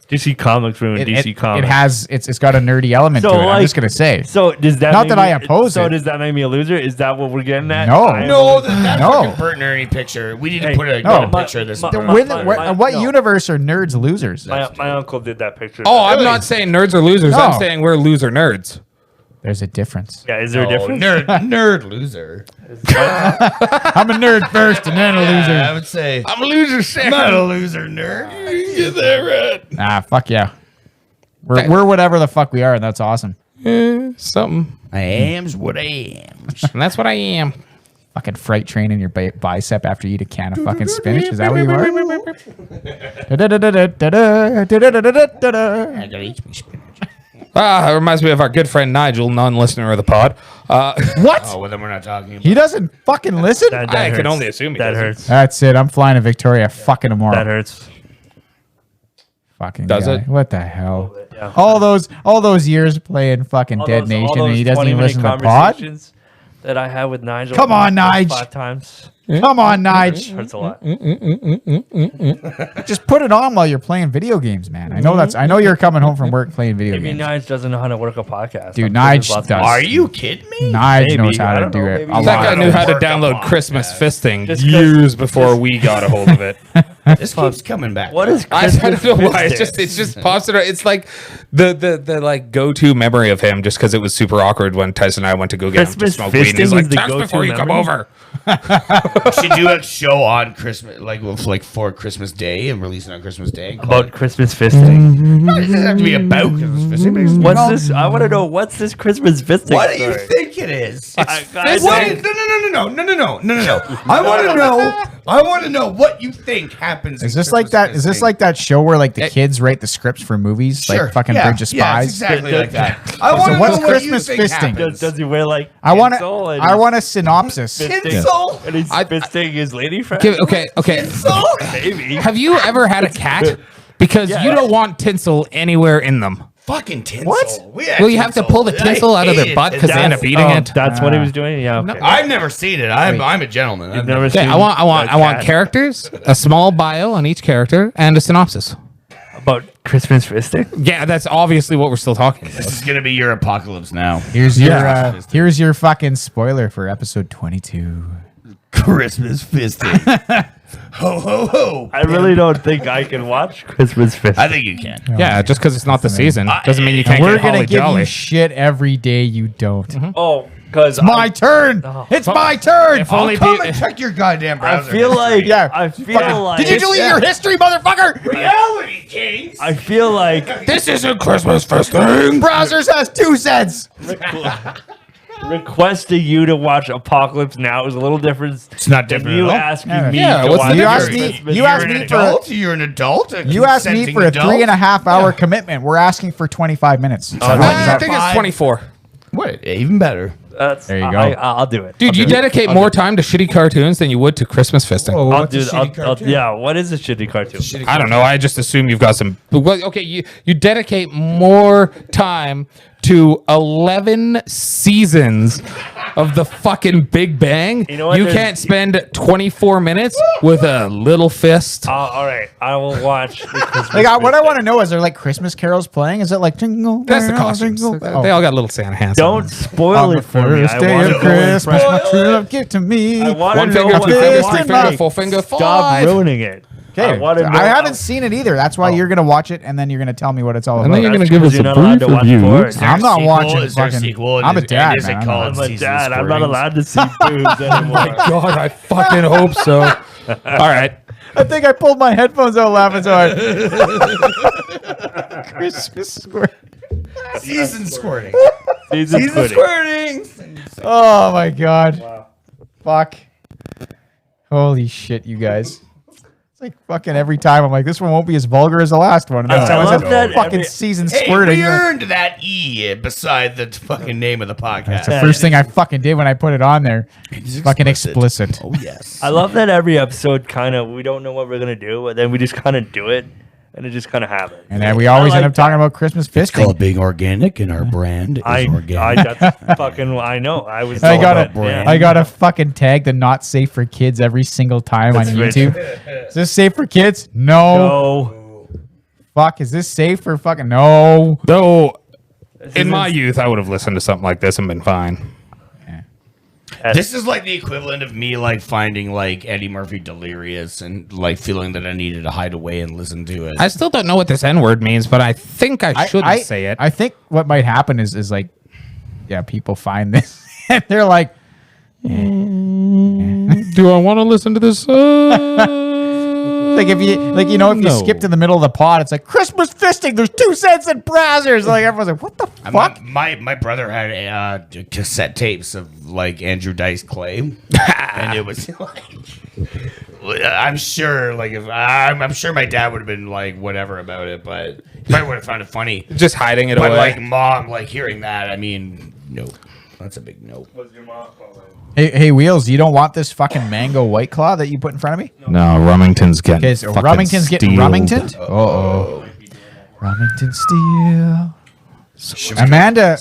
DC Comics ruined DC Comics. It has it's got a nerdy element So, to it. I'm like- just gonna say. So does that Not make that me- I oppose So it. does that make me a loser? Is that what we're getting at? No. I am No, a loser. that No. fucking Bert and Ernie picture. We need to Hey, put a, no. get a picture of this. My- Bert. my- When, my- what no. universe are nerds losers? My uncle did that picture. Oh, I'm Really? not saying nerds are losers. No. I'm saying we're loser nerds. There's a difference. Yeah, is there a difference? Nerd loser. I'm a nerd first and then a I loser. would say I'm a loser second. not a loser nerd. Get that right. Nah, fuck yeah. We're whatever the fuck we are, and that's awesome. Something. I am's what I am. And that's what I am. Fucking freight train in your bicep after you eat a can of fucking spinach. Is that what you are? I gotta eat my spinach. Ah, it reminds me of our good friend Nigel, non-listener of the pod. What? Oh, well, then we're not talking about. He doesn't fucking listen? That I can hurts. only assume he that doesn't. hurts. That's it. I'm flying to Victoria fucking tomorrow. That hurts. Fucking Does guy. it? What the hell? Yeah. all those years playing fucking All Dead those- Nation all and he those doesn't even 20-minute listen to the pod? conversations. that I had with Nigel. Come on, Nige. 5 times. Come on, Nige. Hurts a lot. Just put it on while you're playing video games, man. I know you're coming home from work playing video Maybe games. Nige doesn't know how to work a podcast. Dude, I'm sure there's Nige lots of- does. Are you kidding me? Nige Maybe. knows how I to don't do know, it. maybe A he's That lot. guy knew how to Work a download podcast. Christmas fisting Just 'cause- years before we got a hold of it. This keeps coming back. What is I Christmas don't know why. It's Fisting? just pops it. It's like the like go-to memory of him, just because it was super awkward when Tyson and I went to go get him to Christmas smoke weed. And he's fisting like, is the "Text go-to before you come memory? over." We should do a show on Christmas, like for Christmas Day, and release it on Christmas Day. About Christmas fisting. It doesn't have to be about Christmas fisting. What's this? I want to know what's this Christmas fisting. What do you story? think it is? I What? don't- No. I want to know. I want to know what you think happens. Is in this like Christmas that? Is this fisting. like that show where like the kids write the scripts for movies, Sure. like fucking Yeah, Bridge of yeah, Spies? it's exactly like that. I So want to what's know what you Christmas think fisting? happens. Does he wear like I want tinsel and I he's want a synopsis. fisting- Tinsel? and he's I- fisting his lady friend? Okay. Tinsel? Maybe. Have you ever had a cat? Because Yeah. you don't want tinsel anywhere in them. Fucking tinsel. What? We had Well, you have to pull the I tinsel out of their hated butt because they end up tinsel. eating it. That's what he was doing? Yeah. Okay. I've never seen it. I'm a gentleman. I've never Okay, seen I want a cat characters, a small bio on each character, and a synopsis. about Christmas fisting? Yeah, that's obviously what we're still talking about. This is gonna be your apocalypse now. Here's your fucking spoiler for episode 22. Christmas fisting. Ho ho ho. I really don't think I can watch Christmas fisting. I think you can. Yeah, just because it's not the season doesn't mean you can't We're get gonna Holly give Jolly. you shit every day you don't. Oh, because My turn. It's my turn. If only Come pe- and check your goddamn I browser. feel like Yeah. I feel like Did you delete your history, motherfucker? reality kings. I feel like this isn't Christmas fisting. Browsers has 2 cents. requesting you to watch Apocalypse Now is a little different. It's not than different you at all. asking Yeah. me Yeah, to what's watch the You difference? asked me. Christmas You asked You're an me for. adult. You're an adult. A You asked me consenting for a adult. 3.5 hour commitment. We're asking for 25 minutes. I think it's 24. What? Even better. That's, There you go. I'll do it. Dude, you dedicate more time to shitty cartoons than you would to Christmas fisting. I'll do. Yeah. What is a shitty cartoon? I don't know. I just assume you've got some. Well, okay, you dedicate more time to 11 seasons of the fucking Big Bang. You know what? You There's- can't spend 24 minutes with a little fist. All right. I will watch. The Christmas Like, what I fisting. want to know is, there like Christmas carols playing? Is it like jingle? That's the bells, costumes. jingle They bells? all got little Santa hats. Don't spoil On it for me. first I day want of to Christmas, my true love give to me. I want One to know finger, what two I fingers, want three to finger, make. 4 finger, Stop 5. ruining it. Okay, I want to know. I haven't seen it either. That's why you're gonna watch it, and then you're gonna tell me what it's all about. And then you're That's gonna give because us you're a not allowed to brief watch review. boys. I'm not watching Is there a fucking. sequel? I'm a And dad, is it man. I'm called not- I'm a Season dad. I'm not Springs? allowed to see boobs anymore. God, I fucking hope so. All right. I think I pulled my headphones out laughing so hard. Christmas squirt. Season squirting. Season Season quitting. squirting. Oh my god. Fuck. Holy shit, you guys. It's like fucking every time I'm like, this one won't be as vulgar as the last one. And that's I how I love said that fucking every- season Hey, squirting. we earned that E beside the fucking name of the podcast. That's the first thing I fucking did when I put it on there. It's Fucking explicit. Oh yes. I love that every episode kind of we don't know what we're gonna do, but then we just kind of do it, and it just kind of happens. And then we always I end like up talking about Christmas It's fisting. called being organic, and our brand is I organic. that's fucking I know. I was. I told got that, to yeah. I got to fucking tag the not safe for kids every single time on That's rich. YouTube. Is this safe for kids? No. No. Fuck, is this safe for fucking no? Though, in my youth, I would have listened to something like this and been fine. This is like the equivalent of me like finding like Eddie Murphy delirious and like feeling that I needed to hide away and listen to it. I still don't know what this N word means, but I think I shouldn't say it. I think what might happen is like, yeah, people find this and they're like, Do I want to listen to this? like if you know if you No. skip to the middle of the pod, it's like Christmas fisting. There's 2 cents in browsers. Like everyone's like, what the fuck? My brother had cassette tapes of like Andrew Dice Clay, and it was like, I'm sure like if I'm sure my dad would have been like whatever about it, but he probably would have found it funny. Just hiding it But away. like mom, like hearing that, I mean, no, that's a big no. Hey, Wheels, you don't want this fucking mango white claw that you put in front of me? no, Rummington's getting. Okay, so Rummington's getting Rummington. Rummington Steel. Amanda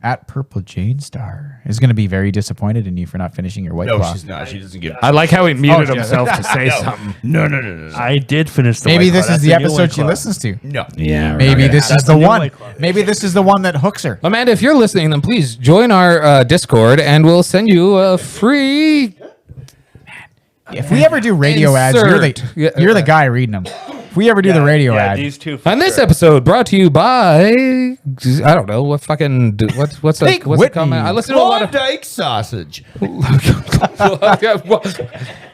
at Purple Jane Star is going to be very disappointed in you for not finishing your White No, Claw. she's not. She doesn't give. I like how he muted yeah. himself to say something. No. I did finish the Maybe White Claw. this is That's the new episode White she Claw. listens to. No. Yeah. Maybe this is That's the the new one. White Claw. Maybe this is the one that hooks her. Amanda, if you're listening, then please join our Discord, and we'll send you a free. If we ever do radio ads, Insert. you're the guy reading them. If we ever do the radio Yeah, ad, these two. for And this sure. episode brought to you by I don't know what fucking what's Take the what's the Whitney. comment? I listen to a lot of. Klondike sausage.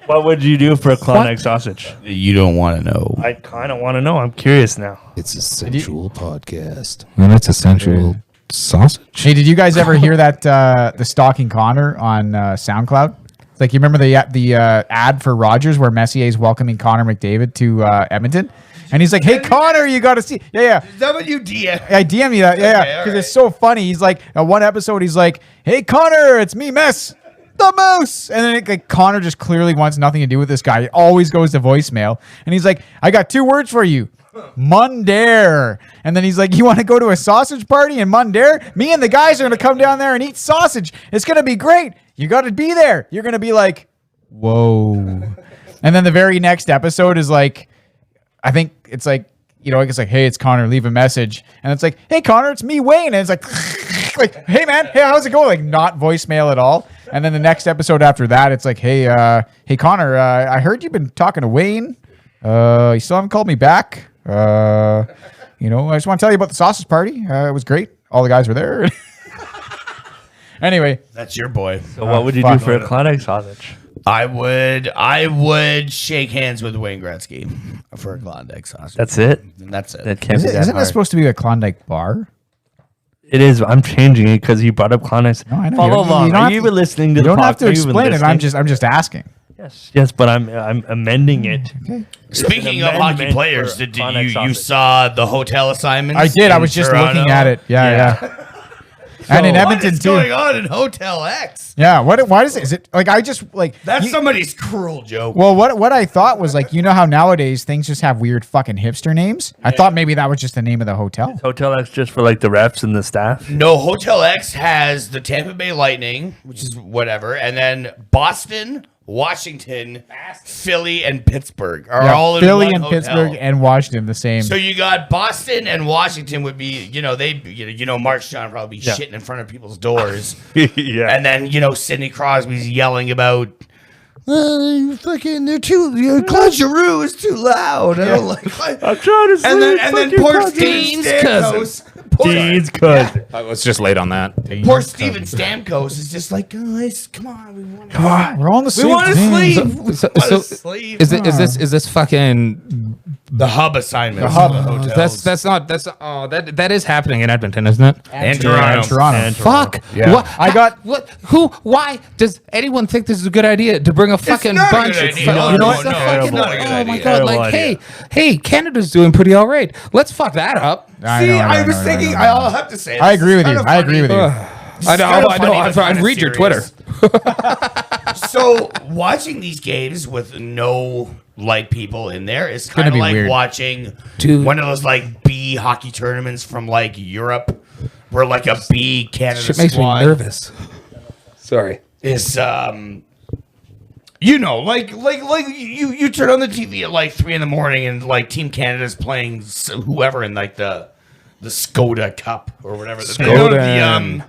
What would you do for a Klondike sausage? You don't want to know. I kind of want to know. I'm curious now. It's a sensual podcast, and it's a sensual sausage. hey, did you guys ever hear that the Stalking Connor on SoundCloud? It's like you remember the ad for Rogers where Messier's welcoming Connor McDavid to Edmonton, and he's like, "Hey Connor, you got to see." Yeah. Is that what you DM? I DM you that, Okay, yeah, all because right. it's so funny. He's like, one episode, he's like, "Hey Connor, it's me, Mess, the Moose," and then like Connor just clearly wants nothing to do with this guy. He always goes to voicemail, and he's like, "I got 2 words for you, Mundare," and then he's like, "You want to go to a sausage party in Mundare? Me and the guys are gonna come down there and eat sausage. It's gonna be great. You got to be there. You're gonna be like, whoa," and then the very next episode is like, I think it's like, it's like, "Hey, it's Connor, leave a message." And it's like, "Hey, Connor, it's me, Wayne." And it's like, like, "Hey, man, hey, how's it going?" Like, not voicemail at all. And then the next episode after that, it's like, "Hey, hey, Connor, I heard you've been talking to Wayne. You still haven't called me back. I just want to tell you about the sausage party. It was great. All the guys were there." Anyway, That's your boy. So what would you do fuck. for a Klondike sausage? I would shake hands with Wayne Gretzky for a Klondike sausage. That's it. And that's it. That can't be that isn't that hard. supposed to be a Klondike bar? It is. I'm changing it because you brought up Klondike. No, I know. Follow You along. don't Are have you to- even listening to You the don't have to podcast? Are you even explain it. I'm listening? just asking. Yes, but I'm amending it. Speaking It's of an hockey amendment players, for did Klondike you sausage. saw the hotel assignments? I did. I in was just Toronto? looking at it. Yeah. And in What Edmonton is too. going on in Hotel X? Yeah. Why is it? Is it like I just like That's you- somebody's cruel joke. Well, what I thought was like, how nowadays things just have weird fucking hipster names. I thought maybe that was just the name of the hotel. Hotel X just for like the refs and the staff. No, Hotel X has the Tampa Bay Lightning, which is whatever, and then Boston, Washington, Philly, and Pittsburgh are Yeah, all in Philly one and hotel. Pittsburgh and Washington the same. So you got Boston and Washington would be, Mark John probably be shitting in front of people's doors, Yeah. and then Sidney Crosby's yelling about. They're too. Claude Giroux is too loud. I don't like. I'm trying to And then poor Steven Dean's Stamkos. Dean's cousin. I was just late on that. Poor Steven Stamkos is just like, guys, come on, we want to. We're all in the same We want to team. sleep. So- We wanna so sleep. Is this fucking? The hub assignment. The hub. That is happening in Edmonton, isn't it? And Yeah, Toronto. And Fuck. Yeah. What? I got- Why does anyone think this is a good idea to bring a fucking not a bunch good of idea. fucking- No, it's a no, fucking- it's not a good oh my idea. god! Terrible Like, idea. hey, Canada's doing pretty all right. Let's fuck that up. I See, know, I was know, thinking, know. I'll have to say. I this agree is with you. kinda I agree with funny. you. I know. kinda I funny, but I kinda read your Twitter. serious. So watching these games with no light people in there is kind gonna of be like weird. watching Dude. one of those like B hockey tournaments from like Europe, where like a B Canada Shit makes me squad nervous. Sorry. is like you turn on the TV at like 3 a.m. and like Team Canada's playing whoever in like the Skoda Cup or whatever. Skoda.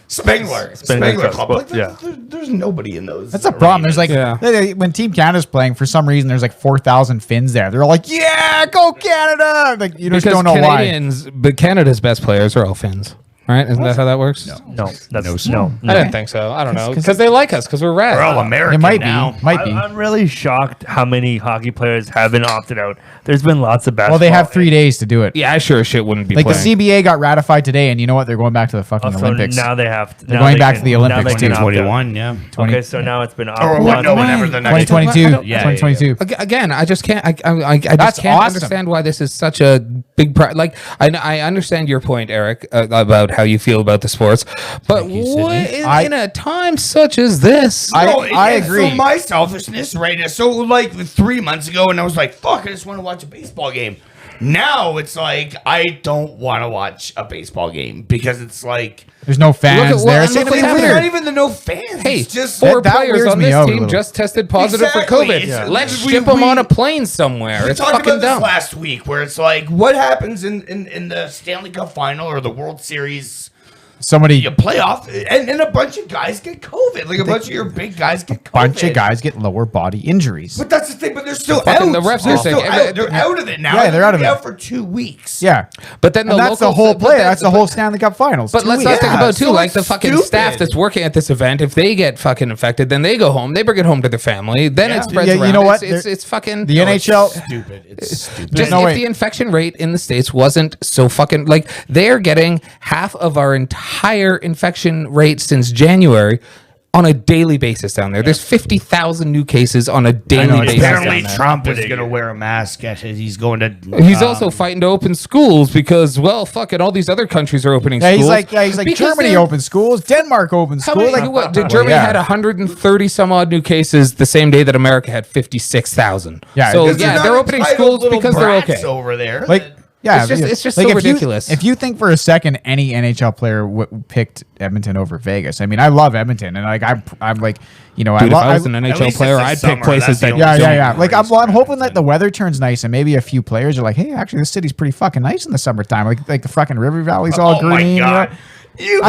Spengler Spengler Club. Cup, Like, yeah. there's nobody in those. That's a problem. There's like Yeah. when Team Canada's playing, for some reason there's like 4,000 Finns there. They're all like, "Yeah, go Canada!" Like you just Because don't know why. Canadians, but Canada's best players are all Finns, right? Isn't that how that works? No, that's no. I didn't think so. I don't know because they like us because we're rad. We're all American It might now. be, might be. I'm really shocked how many hockey players have been opted out. There's been lots of basketball. Well, they have 3 days to do it. Yeah, I sure as shit wouldn't be Like playing. the CBA got ratified today, and you know what? They're going back to the fucking So Olympics. now they have. To, They're now going they back can- to the now Olympics they can too. opt out. 2021, yeah. Okay, so now it's been Or what? No, whenever the next 2022. I don't- Yeah, 2022. Again, I just can't. I just That's can't awesome. understand why this is such a big. Like I understand your point, Eric, about how you feel about the sports, but in a time such as this, I agree. So my selfishness, right? So like 3 months ago, and I was like, "Fuck, I just want to watch a baseball game." Now it's like I don't want to watch a baseball game because it's like There's no fans there. It's look gonna be what's it's weird. not even the no fans. Hey, It's just four that players weirds on me this out a team little. just tested positive Exactly. for COVID. It's- Let's we- ship them we- on a plane somewhere. We It's talked fucking about this dumb. last week, where it's like, what happens in the Stanley Cup final or the World Series Somebody, playoff, and a bunch of guys get COVID. Like a bunch of your big guys get COVID. bunch of guys get lower body injuries. But that's the thing. But they're still Fucking out. the refs They're are still saying- out. They're out of it now. Yeah, they're out of They're it. out for 2 weeks. Yeah, But then and that's the whole play. That's the whole But Stanley Cup Finals. But 2 let's weeks. not think Yeah, about too, so like it's the fucking stupid. staff that's working at this event. If they get fucking infected, then they go home. They bring it home to their family. Then it spreads Yeah, you around. know what? It's fucking The NHL. Stupid. It's stupid. Just no if way. the infection rate in the States wasn't so fucking like they're getting half of our entire infection rate since January on a daily basis down there. There's 50,000 new cases on a daily it's basis. Apparently, down there. Trump is going to wear a mask. He's going to. He's also fighting to open schools because, well, fuck it, all these other countries are opening Yeah, schools. he's like Because Germany they're- opened schools, Denmark opened How schools. many, Like, what, did Well, Germany yeah. had 130 some odd new cases the same day that America had 56,000. Yeah, so because yeah, they're opening schools because they're okay. over there. Like, yeah, It's just like so if you- ridiculous. if you think for a second any NHL player picked Edmonton over Vegas, I mean, I love Edmonton, and like I'm like, you know, Dude, if love. I was an NHL least player, it's the I'd summer, pick places that's the that only yeah, don't yeah, yeah. Like I'm raise hoping that the weather turns nice, and maybe a few players are like, hey, actually, this city's pretty fucking nice in the summertime. Like the fucking River Valley's all Oh my green. God. You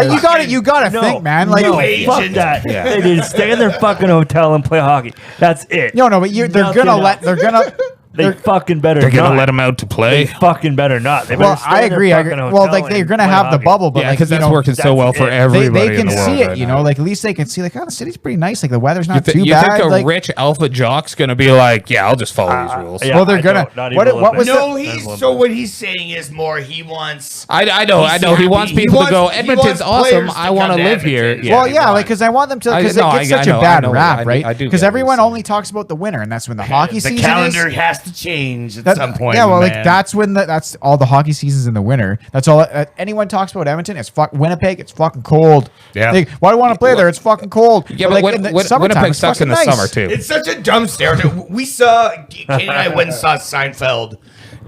gotta think, man. Like, no, Asian. fuck that. They need to stay in their fucking hotel and play hockey. That's it. no, but they're Nothing gonna else. They fucking better. they're gonna not. let them out to They play. fucking better not. They well, better stay I in their agree. fucking Well, hotel like they're and gonna play have the hockey. bubble, but Yeah, like because you that's know, working so that's well for it. they everybody can in the world see it, right you now. know. Like at least they can see, like, oh, the city's pretty nice. Like the weather's not You too think bad. a Like, rich alpha jock's gonna be like, yeah, I'll just follow these rules? Yeah, Well, they're I gonna- don't. Not what- even a what little was bit. the- No, Not he's even a little so bit. what he's saying is more. He wants. I know. He's He wants happy. people He to go. wants- he Edmonton's wants awesome. players to I want to come to live here. Edmonton. Yeah. well, they yeah, want- like because I want them to, because no, it gets I such know, a bad I know, rap, I right? do Because get what everyone you're only talks about the winter, and that's when the hockey the season calendar is. has to change at That- some point. yeah, well, like man. that's when that's all the hockey seasons in the winter. That's all anyone talks about Edmonton. It's Winnipeg. It's fucking cold. Yeah. Like, why do I want to play there? It's fucking cold. Yeah, but like, in the summertime, Winnipeg it's sucks in the fucking summer nice. too. It's such a dumb stereotype. We saw Kate and I went and saw Seinfeld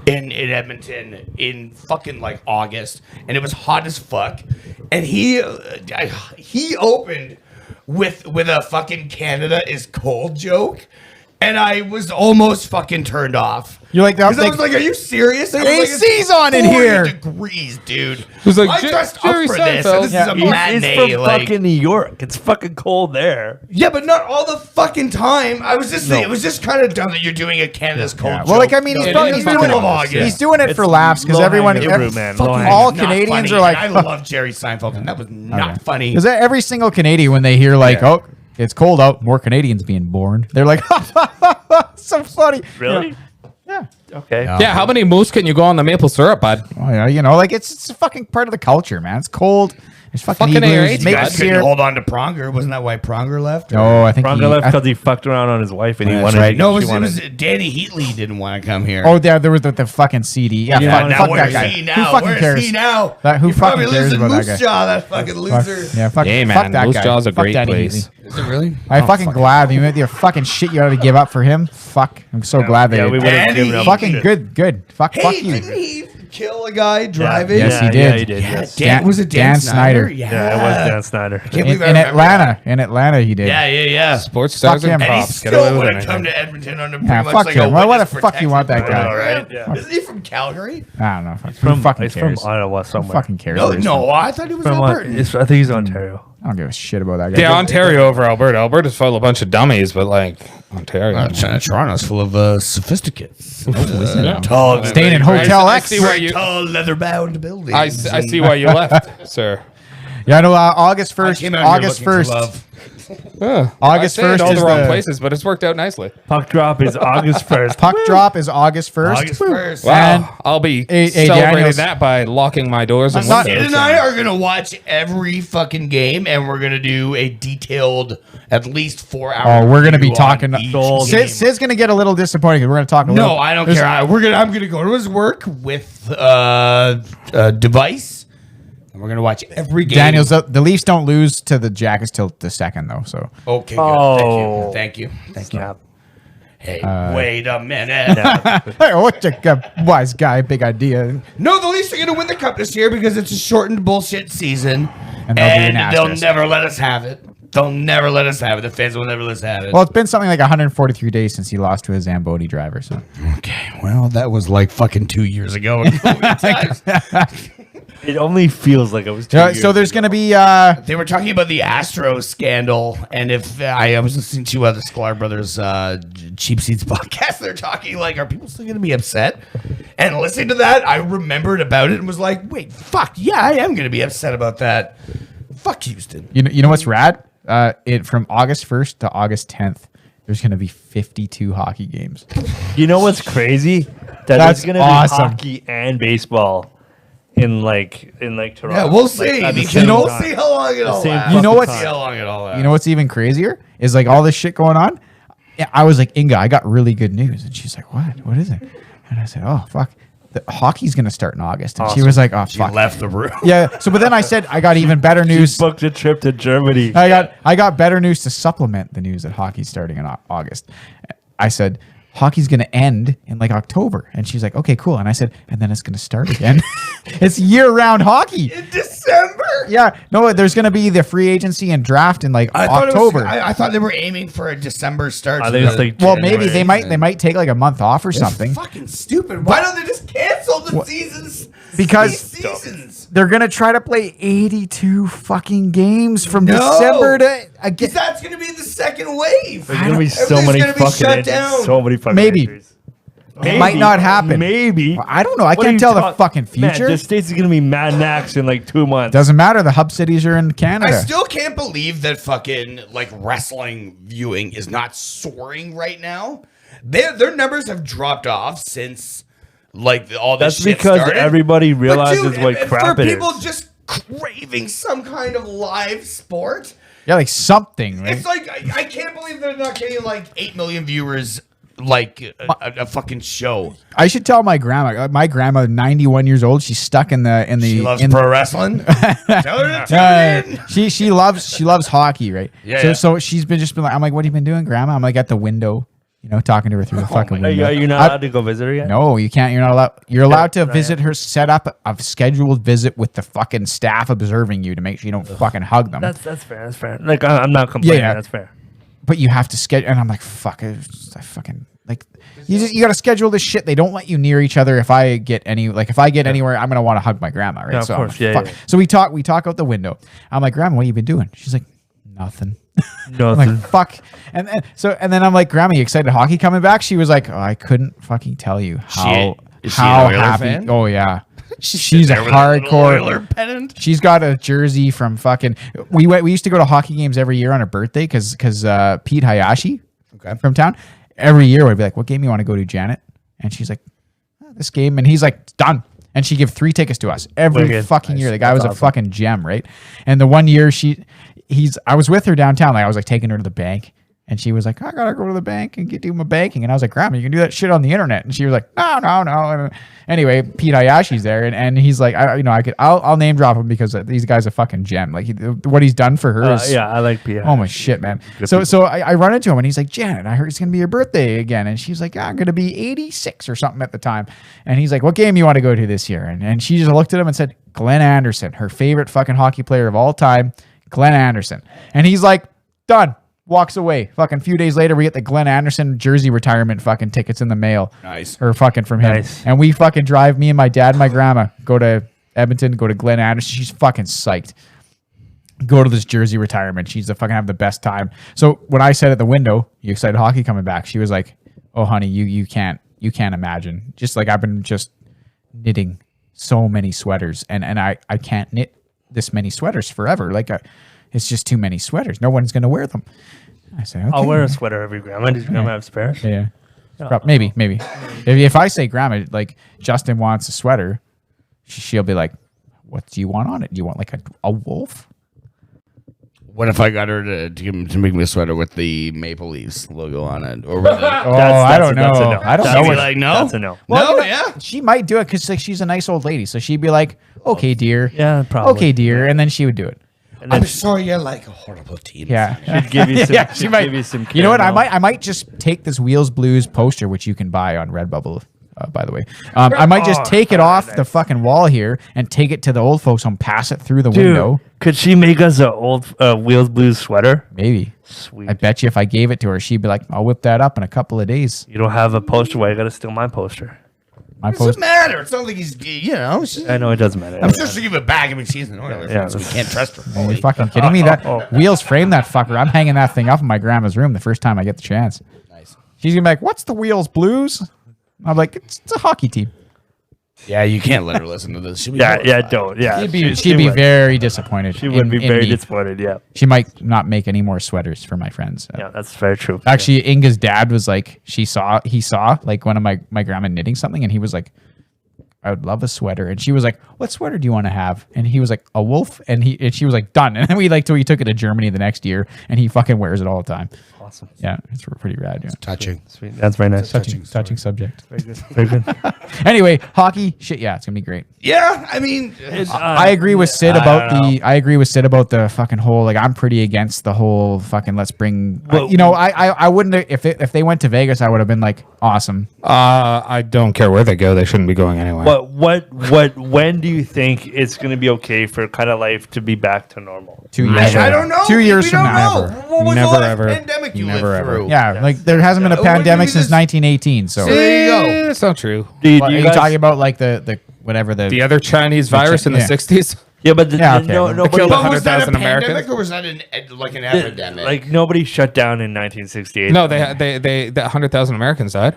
in Edmonton in fucking like August, and it was hot as fuck. And he opened with a fucking Canada is cold joke, and I was almost fucking turned off. You're like, 'Cause I was like, are you serious? The I was like, it's AC's on in 40 here. degrees, dude. was like, I dressed Jerry up for this. Seinfeld. And this Yeah. is a He's matinee. from Like, fucking New York. It's fucking cold there. yeah, but not all the fucking time. I was just No. it was just kind of dumb that you're doing a Canada's cold. Yeah. Well, like I mean, he's, No, probably, it he's is doing fucking it. August, He's doing it It's for laughs because low everyone, hanging fruit, man. fucking Low all hanging. Canadians funny. are like, I love Jerry Seinfeld, and that was not funny. Because every single Canadian, when they hear like, oh, it's cold out, more Canadians being born, they're like, so funny. Really? Yeah. Okay. Yeah, how many moose can you go on the maple syrup, bud? Oh, yeah, you know, like it's a fucking part of the culture, man. It's cold. There's fucking Fucking igloos, ARH, maple guys. Guys couldn't syrup. hold on to Pronger. Wasn't that why Pronger left? Oh, I think Pronger left because he fucked around on his wife and he That's wanted. right. No, she it was wanted- Danny Heatley didn't want to come here. Oh, yeah, there was the fucking CD. Yeah, Yeah, fuck, now fuck where's that guy. he Who now? fucking Where's cares? he now? Who He fucking probably cares lives in about that Moose guy? Jaw, that fucking Fuck, loser. yeah, fuck, Hey, fuck man, that Moose guy. Jaw's a Fuck great Danny place. Heatley. Is it really? I'm fucking glad the fucking shit you had to give up for him. Fuck, I'm so glad they Yeah, we would have Danny given him fucking shit. good. Fuck Hey, you. didn't he kill a guy driving? Yes, he did. Yeah, he did. Yeah, Yes. Dan, was it Dan, Dan Snyder. Yeah, Yeah, it was Dan Snyder. Can't believe I In remember Atlanta, in Atlanta, he did. that. Yeah. Sports stars Fuck and him. And he props. Get away still with would have come anything. to Edmonton under Yeah, pretty much fuck like him. a Why the witness fuck you want that protection guy? program, right? Yeah. Isn't he from Calgary? I don't know. Who From, fucking he's cares? from Ottawa Who somewhere. fucking cares? No, where he's no, I thought he was From Alberta. I think he's Ontario. from? I don't give a shit about that guy. Yeah, Ontario over Alberta. Alberta's full of a bunch of dummies, but like Ontario. Toronto's full of sophisticates. Yeah. Tall, Staying in I Hotel see- I X. see why you. tall, leather-bound buildings. I see why you left, sir. Yeah, no. August I 1st. came out here August looking for 1st. love. August I stayed in 1st all is the wrong the places, but it's worked out nicely. Puck drop is August 1st. puck drop is August 1st. August 1st. Wow, And- I'll be Hey, celebrating Daniels. that by locking my doors and Not- Sid windows. and I are going to watch every fucking game, and we're going to do a detailed, at least 4 hour. Oh, we're gonna be review on talking- each Sold. game. Sid's gonna get a little disappointed because we're gonna talk a little. No, I don't there's- care. I'm gonna go to his work with device, and we're gonna watch every game. Daniels, the Leafs don't lose to the Jackets till the second though. So Okay. Good. Oh. Thank you. Thank you. Snap. Hey, wait a minute. Hey, what the wise guy, big idea. No, the Leafs are going to win the cup this year because it's a shortened bullshit season. And they'll be an they'll asterisk. never let us have it. They'll never let us have it. The fans will never let us have it. Well, it's been something like 143 days since he lost to a Zamboni driver. So Okay, well, that was like fucking 2 years ago. It only feels like it was 2 so years there's ago. going to be They were talking about the Astros scandal, and if I was listening to the Sklar Brothers Cheap Seats podcast, they're talking like, are people still going to be upset? And listening to that, I remembered about it and was like, wait, fuck, yeah, I am going to be upset about that. Fuck Houston. you know what's rad? It from August 1st to August 10th. There's going to be 52 hockey games. You know what's crazy? That That's there's gonna awesome. be hockey and baseball in Toronto. Yeah, we'll see. at the Because same we'll time. see how long it all same lasts. You know fucking what's- See time. how long it all lasts. You know what's even crazier is like all this shit going on. Yeah, I was like, Inga, I got really good news, and she's like, what? What is it? And I said, oh fuck, the hockey's gonna start in August, and she Awesome. was like, oh She fuck. left the room. Yeah. So, but then I said, I got even better news. Booked a trip to Germany. I got better news to supplement the news that hockey's starting in August. I said, hockey's going to end in like October. And she's like, okay, cool. And I said, and then it's going to start again. It's year-round hockey. In December? Yeah. No, there's going to be the free agency and draft in like I thought October. I thought they were aiming for a December start. I for think it's the- like well, January. maybe they might take like a month off or something. Fucking stupid. Why don't they just cancel the seasons? Because- these seasons. They're going to try to play 82 fucking games from No. December to again. Because that's going to be the second wave. There's gonna be so Everything's many gonna be fucking shut injuries. down. So many fucking Maybe. injuries. It might not happen. Maybe. I don't know. I What are can't you tell the talk- fucking Man, future. the States is gonna be Mad Max in like 2 months. Doesn't matter. The hub cities are in Canada. I still can't believe that fucking like wrestling viewing is not soaring right now. Their numbers have dropped off since like all this That's shit because started. everybody But realizes dude, what and crap for it people is. just craving some kind of live sport. Yeah, like something, right? It's like I can't believe they're not getting like 8 million viewers like a fucking show. I should tell my grandma. My grandma, 91 years old, she's stuck in the She loves in pro wrestling. Tell her to tune in. she loves hockey, right? Yeah, So yeah. so she's been just been like, I'm like, what have you been doing, grandma? I'm like at the window, talking to her through the fucking Are window. you not allowed to go visit her yet? No, you can't. You're not allowed. You're allowed to not visit her. Set up a scheduled visit with the fucking staff observing you to make sure you don't fucking hug them. That's fair. That's fair. Like I'm not complaining. Yeah. That's fair. But you have to schedule, and I'm like, fuck, I fucking like, you got to schedule this shit. They don't let you near each other. If I get anywhere, I'm gonna want to hug my grandma, right? Yeah, of so I'm course. like, Yeah, fuck. yeah. So we talk out the window. I'm like, grandma, what have you been doing? She's like, nothing. I'm Nothing. like, fuck. And then I'm like, grandma, you excited hockey coming back? She was like, oh, I couldn't fucking tell you how is she an Oiler happy. fan? Oh yeah. She's a There with her little hardcore Oiler pennant. She's got a jersey from fucking. We used to go to hockey games every year on her birthday because Pete Hayashi from town every year would be like, "What game you want to go to, Janet?" And she's like, "This game," and he's like, "Done." And she gave 3 tickets to us every Wicked. fucking year. The guy was That's a fucking gem, right? And the one year I was with her downtown, like I was like taking her to the bank. And she was like, I gotta go to the bank and do my banking. And I was like, Grandma, you can do that shit on the internet. And she was like, no. And anyway, Pete Hayashi's there, and he's like, I'll name drop him because these guys are fucking gem. Like what he's done for her is, Yeah, I like Pia. oh my shit, man. So I run into him and he's like, Janet, I heard it's gonna be your birthday again. And she's like, I'm gonna be 86 or something at the time. And he's like, what game you want to go to this year? And she just looked at him and said, Glenn Anderson, her favorite fucking hockey player of all time, Glenn Anderson. And he's like, done. Walks away. Fucking few days later, we get the Glenn Anderson jersey retirement fucking tickets in the mail. Nice. Or fucking from him. Nice. And we fucking drive, me and my dad and my grandma, go to Edmonton, go to Glenn Anderson. She's fucking psyched. Go to this jersey retirement. She's the fucking have the best time. So when I said at the window, you excited hockey coming back? She was like, oh honey, you can't imagine. Just like I've been just knitting so many sweaters and I can't knit this many sweaters forever. Like it's just too many sweaters. No one's gonna wear them. I said, okay. I'll wear a sweater every grandma. Does grandma have spares? Yeah. Maybe. If I say grandma, like Justin wants a sweater, she'll be like, what do you want on it? Do you want like a wolf? What if I got her to make me a sweater with the Maple Leafs logo on it? Or with Oh, I don't know. That's a no. I don't That's know. a what- like, no? That's a no. Well, no, you know, yeah. She might do it because like she's a nice old lady, so she'd be like, okay, dear. Yeah, probably. Okay, dear, and then she would do it. And I'm then sorry you like a horrible team. Yeah. she'd give you some. Yeah, she she'd might. give you some. You know what? caramel. I might just take this Wheels Blues poster, which you can buy on Redbubble, by the way. I might just Oh, take it God, off the fucking wall here and take it to the old folks home, pass it through the Dude, window. could she make us a old Wheels Blues sweater? Maybe. Sweet. I bet you if I gave it to her, she'd be like, "I'll whip that up in a couple of days." You don't have a poster. Why you gotta steal my poster? My It poster. doesn't matter. It's not like he's, you know. I know it doesn't matter. I'm sure she'll give it back. I mean, she's an Oilers Yeah. fan, so we can't trust her. Are you fucking kidding me? That Wheels framed that fucker. I'm hanging that thing up in my grandma's room the first time I get the chance. Nice. She's gonna be like, "What's the Wheels Blues?" I'm like, "It's a hockey team." Yeah, you can't let her listen to this. She'll be Yeah, horrified. don't. Yeah, She'd be would. very disappointed. She would in- be in very me. disappointed. Yeah, She might not make any more sweaters for my friends. yeah, that's very true. Actually, Inga's dad was like, he saw like one of my grandma knitting something, and he was like, "I would love a sweater." And she was like, "What sweater do you want to have?" And he was like, "A wolf." And she was like, "Done." And then we took it to Germany the next year, and he fucking wears it all the time. Awesome. Yeah, it's pretty rad. Yeah. Touching. Sweet. That's very nice. Touching subject. Very good. Very good. Anyway, hockey shit. Yeah, it's gonna be great. Yeah, I mean, I agree with Sid about I agree with Sid about the fucking whole, like, I'm pretty against the whole fucking let's bring. Well, I wouldn't if they went to Vegas, I would have been like, awesome. I don't care where they go. They shouldn't be going anywhere. When do you think it's going to be okay for kind of life to be back to normal? 2 years. I don't know. 2 years We from don't now. know. What was Never, the last ever. pandemic you Never, lived ever. through? Yeah, like there hasn't been a When did pandemic we since just- 1918. So There you go. That's not true. Do are you you guys, talking about like the whatever the The other Chinese virus in the yeah. 60s? yeah, but Yeah, okay. no, They nobody, killed But was that a 100,000 Americans? pandemic or was that like an epidemic? like nobody shut down in 1968. No, they 100,000 Americans died.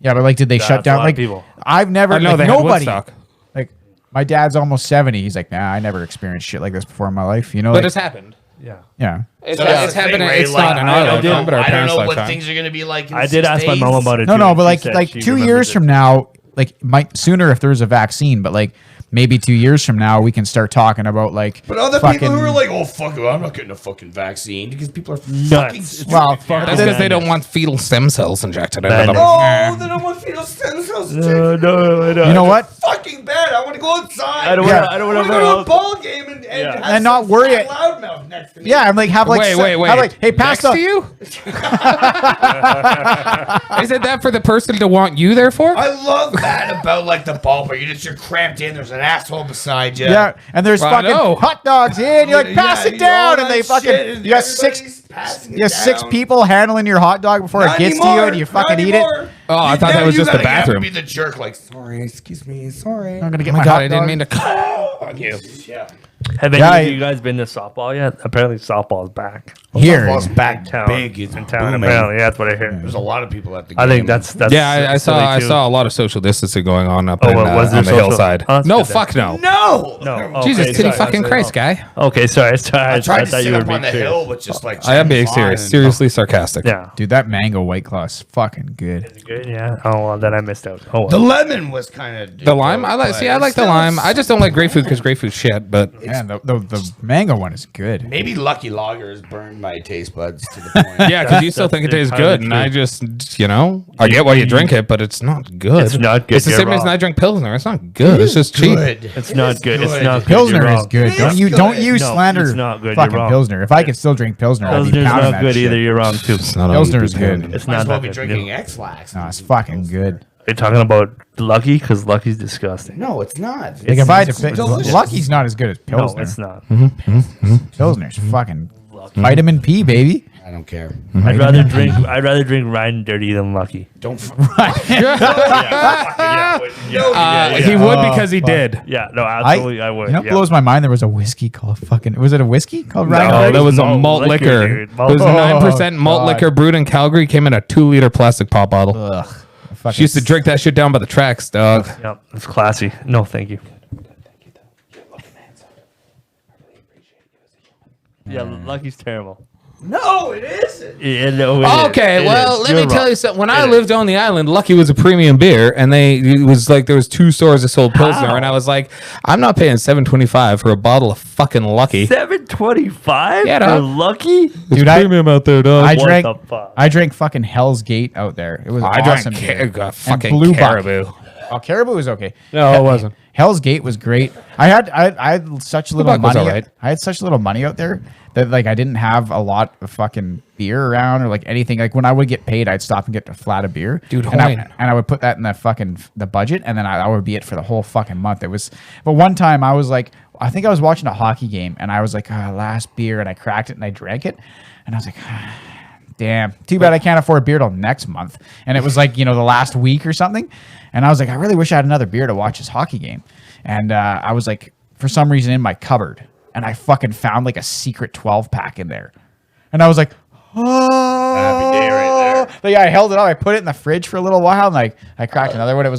yeah, but like did they That's shut a down lot of like people. I've never I know like, they had nobody Woodstock. like my dad's almost 70. He's like, nah, I never experienced shit like this before in my life. You know, But like, it's happened. Yeah. yeah. It's, So that's it's the thing, happening. Ray, It's like, not in I our don't lifetime, but our I don't parents' know what lifetime. things are going to be like. In I did ask my States. mom about it. No, too, no, and but she like said like she 2 remembers years it. from now, like might sooner if there's a vaccine, but like maybe 2 years from now we can start talking about like. But other fucking, people who are like, oh, fuck it, I'm not getting a fucking vaccine because people are fucking Nuts. stupid. well, That's because they don't want fetal stem cells injected into them. Oh, they don't want fetal stem cells. No, you know what? Fucking bad. I want to go outside. I don't Yeah. wanna- I don't I want want to to go to a ball game and Yeah. have And not some worry fat it- loudmouth next to me. Yeah, I'm like have like Wait. have like hey pass Next the to you? Isn't that for the person to want you there for? I love that about like the ballpark. You're cramped in. There's an asshole beside you. yeah, and there's Well, I fucking know. hot dogs here, and you're like pass Yeah, it you know, all down, and that they fucking shit, and you got six. everybody's passing it You have six down. people handling your hot dog before Not it gets to you, anymore. and you Not fucking eat it. anymore. Oh, I You- thought that now was you just the gotta have to bathroom. Be the jerk, like sorry, excuse me, sorry. I'm gonna get Oh my my God, hot I didn't dog. mean to call on you. Yeah. Have any Yeah, of you guys been to softball yet? Apparently, softball's back. Here. Softball's back Town. big. It's in town. booming. Apparently, yeah, that's what I hear. There's a lot of people at the game. I think that's Yeah, I silly, too. saw a lot of social distancing going on up Oh, in, what was there on the social- hillside. Oh, that's No, good then. fuck no. No. No, Jesus, okay, titty sorry, fucking sorry. Christ, guy. Okay, sorry. I tried I to thought sit you were up on being the serious. hill, but just like I am being chatting serious. fine. Seriously sarcastic. Yeah. Dude, that mango white claw is fucking good. Good, yeah. Oh, well, then I missed out. Oh, well. The lemon was kind of The lime? I like the lime. I just don't like grapefruit because grapefruit's shit, but Yeah, the mango one is good. maybe Lucky Loggers burned my taste buds to the point. yeah, because you still think it tastes entirely good, and true. I just, I get why you drink it, but it's not good. It's not good, It's the you're same reason wrong. I drink Pilsner. It's not good. It's just cheap. Good. It's It not is good. It's not good. Pilsner You're is wrong. good. It Don't is you don't good. you No, slander it's not good. You're fucking wrong. Pilsner. If I could still drink Pilsner, I'd be Pilsner's pounding not that good shit. either. You're wrong, too. It's not Pilsner's on good. It's Might not as well that be good. drinking X-Lax. No, it's fucking good. You're talking about Lucky? Because Lucky's disgusting. No, it's not. Like if I had to pick, delicious. Lucky's not as good as No, Pilsner. it's not. Pilsner's fucking vitamin P, baby. I don't care. I'd rather drink Riding Dirty than Lucky. Don't. He would because he did. Yeah, no, absolutely, I would. You know, what yeah. blows my mind. There was a whiskey called fucking. Was it a whiskey called Ryan? No, Dirty? that was a Malt malt liquor, liquor. dude. It was a Oh, 9% malt God. liquor brewed in Calgary. Came in a 2-liter plastic pop bottle. Ugh. Fucking She used to drink that shit down by the tracks, dog. Yep, it's classy. No, thank you. Yeah, Lucky's terrible. No, it isn't. Yeah, no, it is. Okay, It well, is. let me You're tell wrong. you something. When It I is. lived on the island, Lucky was a premium beer, and it was like there was 2 stores that sold Pilsner, How? and I was like, I'm not paying $7.25 for a bottle of fucking Lucky. $7.25 Yeah, for dog. Lucky. Dude, I out there, dog. I What drank the fuck? I drank fucking Hell's Gate out there. It was I awesome. drank beer. fucking And Blue Buck. Caribou. Oh, Caribou was okay. No, it wasn't. Hell's Gate was great. I had such little Buck was money. alright. I had such little money out there that like I didn't have a lot of fucking beer around or like anything. Like when I would get paid, I'd stop and get a flat of beer. Dude, and Hoyne. I would put that in the budget, and then I would be it for the whole fucking month. But one time I was like, I think I was watching a hockey game, and I was like, last beer, and I cracked it and I drank it, and I was like, damn, too bad I can't afford beer till next month. And it was like, the last week or something. And I was like, I really wish I had another beer to watch this hockey game. And I was like, for some reason in my cupboard, and I fucking found like a secret 12 pack in there. And I was like, oh, Happy day right there. But yeah, I held it up. I put it in the fridge for a little while, and like I cracked another one. It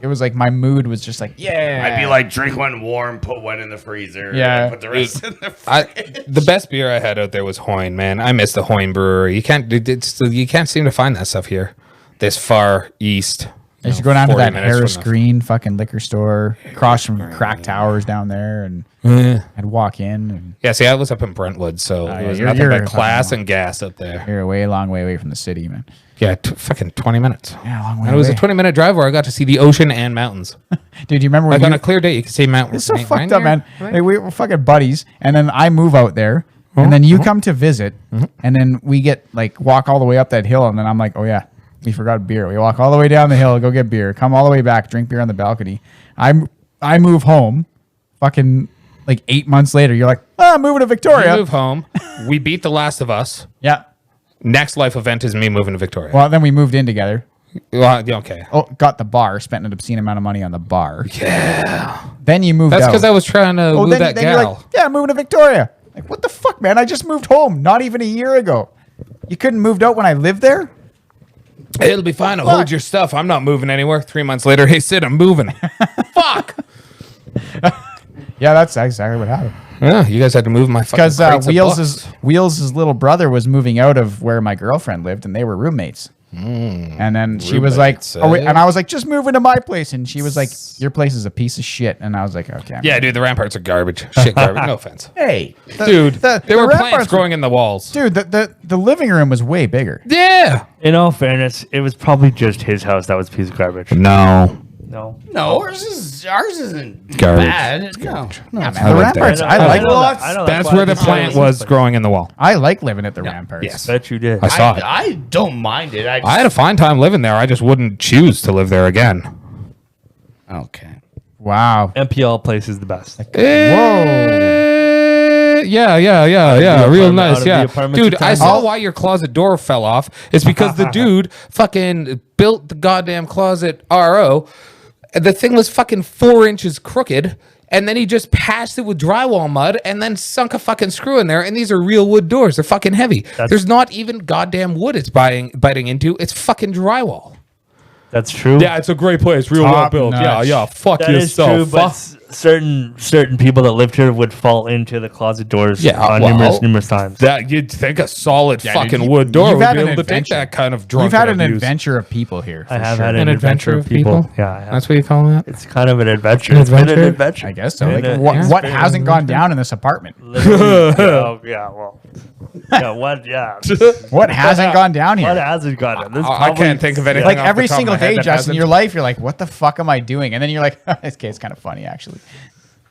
was like my mood was just like, yeah. I'd be like, drink one warm, put one in the freezer, Yeah. and put the rest in the fridge. The best beer I had out there was Hoyne, man. I miss the Hoyne brewery. You can't seem to find that stuff here, this far east. I used to go down to 40 that minutes from Harris the- Green fucking liquor store across from Crack Towers down there, and Yeah. I'd walk in, and Yeah, see, I was up in Brentwood, so yeah, it was you're- nothing you're but fucking class wrong. and gas up there. you're a way long way away from the city, man. Yeah, fucking 20 minutes. Yeah, a long way And it was a away. 20-minute drive where I got to see the ocean and mountains. Dude, you remember when Like on you, a clear day, you could see mountains. it's so fucked up, man. Like, we were fucking buddies, and then I move out there, and Uh-huh. then you come to visit, and then we get like walk all the way up that hill, and then I'm like, oh yeah, we forgot beer. We walk all the way down the hill, go get beer, come all the way back, drink beer on the balcony. I move home, fucking like 8 months later. You're like, I'm moving to We Victoria. move home. We beat The Last of Us. Yeah. Next life event is me moving to Victoria. Well, then we moved in together. Well, yeah, okay. Oh, got the bar, spent an obscene amount of money on the bar. Yeah. Then you moved That's out. because I was trying to move that you're gal. like, yeah, I'm moving to Victoria. Like, what the fuck, man? I just moved home not even a year ago. You couldn't moved out when I lived there? It'll be fine. I'll Fuck. hold your stuff. I'm not moving anywhere. 3 months later, hey, Sid, I'm moving. Fuck. Yeah, that's exactly what happened. Yeah, you guys had to move my fucking Because crates of books. Wheels' little brother was moving out of where my girlfriend lived, and they were roommates. And then she was like, roommates, "Oh, wait," eh? and I was like, "Just move into my place." And she was like, "Your place is a piece of shit." And I was like, "Okay." Yeah, dude, the ramparts are garbage. Shit garbage. No offense. Hey, Dude, there were ramparts plants growing in the walls. Dude, the living room was way bigger. Yeah. In all fairness, it was probably just his house that was a piece of garbage. No. No. no, ours isn't Garbage. bad. No, Yeah, man, I the like that. ramparts. I I know- like. I know that- I know That's why where the it's plant so was simple. growing in the wall. I like living at the ramparts. Yes. Bet you did. I saw it. I don't mind it. I had a fine time living there. I just wouldn't choose to live there again. okay. Wow. MPL place is the best. Yeah. the Real apartment- nice. out of the Yeah. apartment Dude, to I town. saw why your closet door fell off. It's because the dude fucking built the goddamn closet RO. The thing was fucking 4 inches crooked. And then he just patched it with drywall mud and then sunk a fucking screw in there. And these are real wood doors. They're fucking heavy. There's not even goddamn wood it's biting into. It's fucking drywall. That's true. Yeah, it's a great place. Real Top well built. notch. Yeah. Fuck That is yourself. true, but Fuck. certain people that lived here would fall into the closet doors Yeah, on well, numerous times. That you'd think a solid dude, fucking you- wood door you've would had be an able to take adventure. that kind of drunk. You've had an abuse. adventure of people here. I for have sure. had an adventure of people. Yeah, I have. That's what you call that. It's kind of an adventure. It's been an adventure? adventure. I guess so. Been Like, a- what it's what been hasn't gone down in this apartment? literally- yeah, well, yeah, what? Yeah, What hasn't gone down here? what hasn't gone down? There's I probably- can't think of anything. Like off the every top of single my head day, that Justin, in hasn't. your life, you're like, "What the fuck am I doing?" And then you're like, "This kid's kind of funny, actually."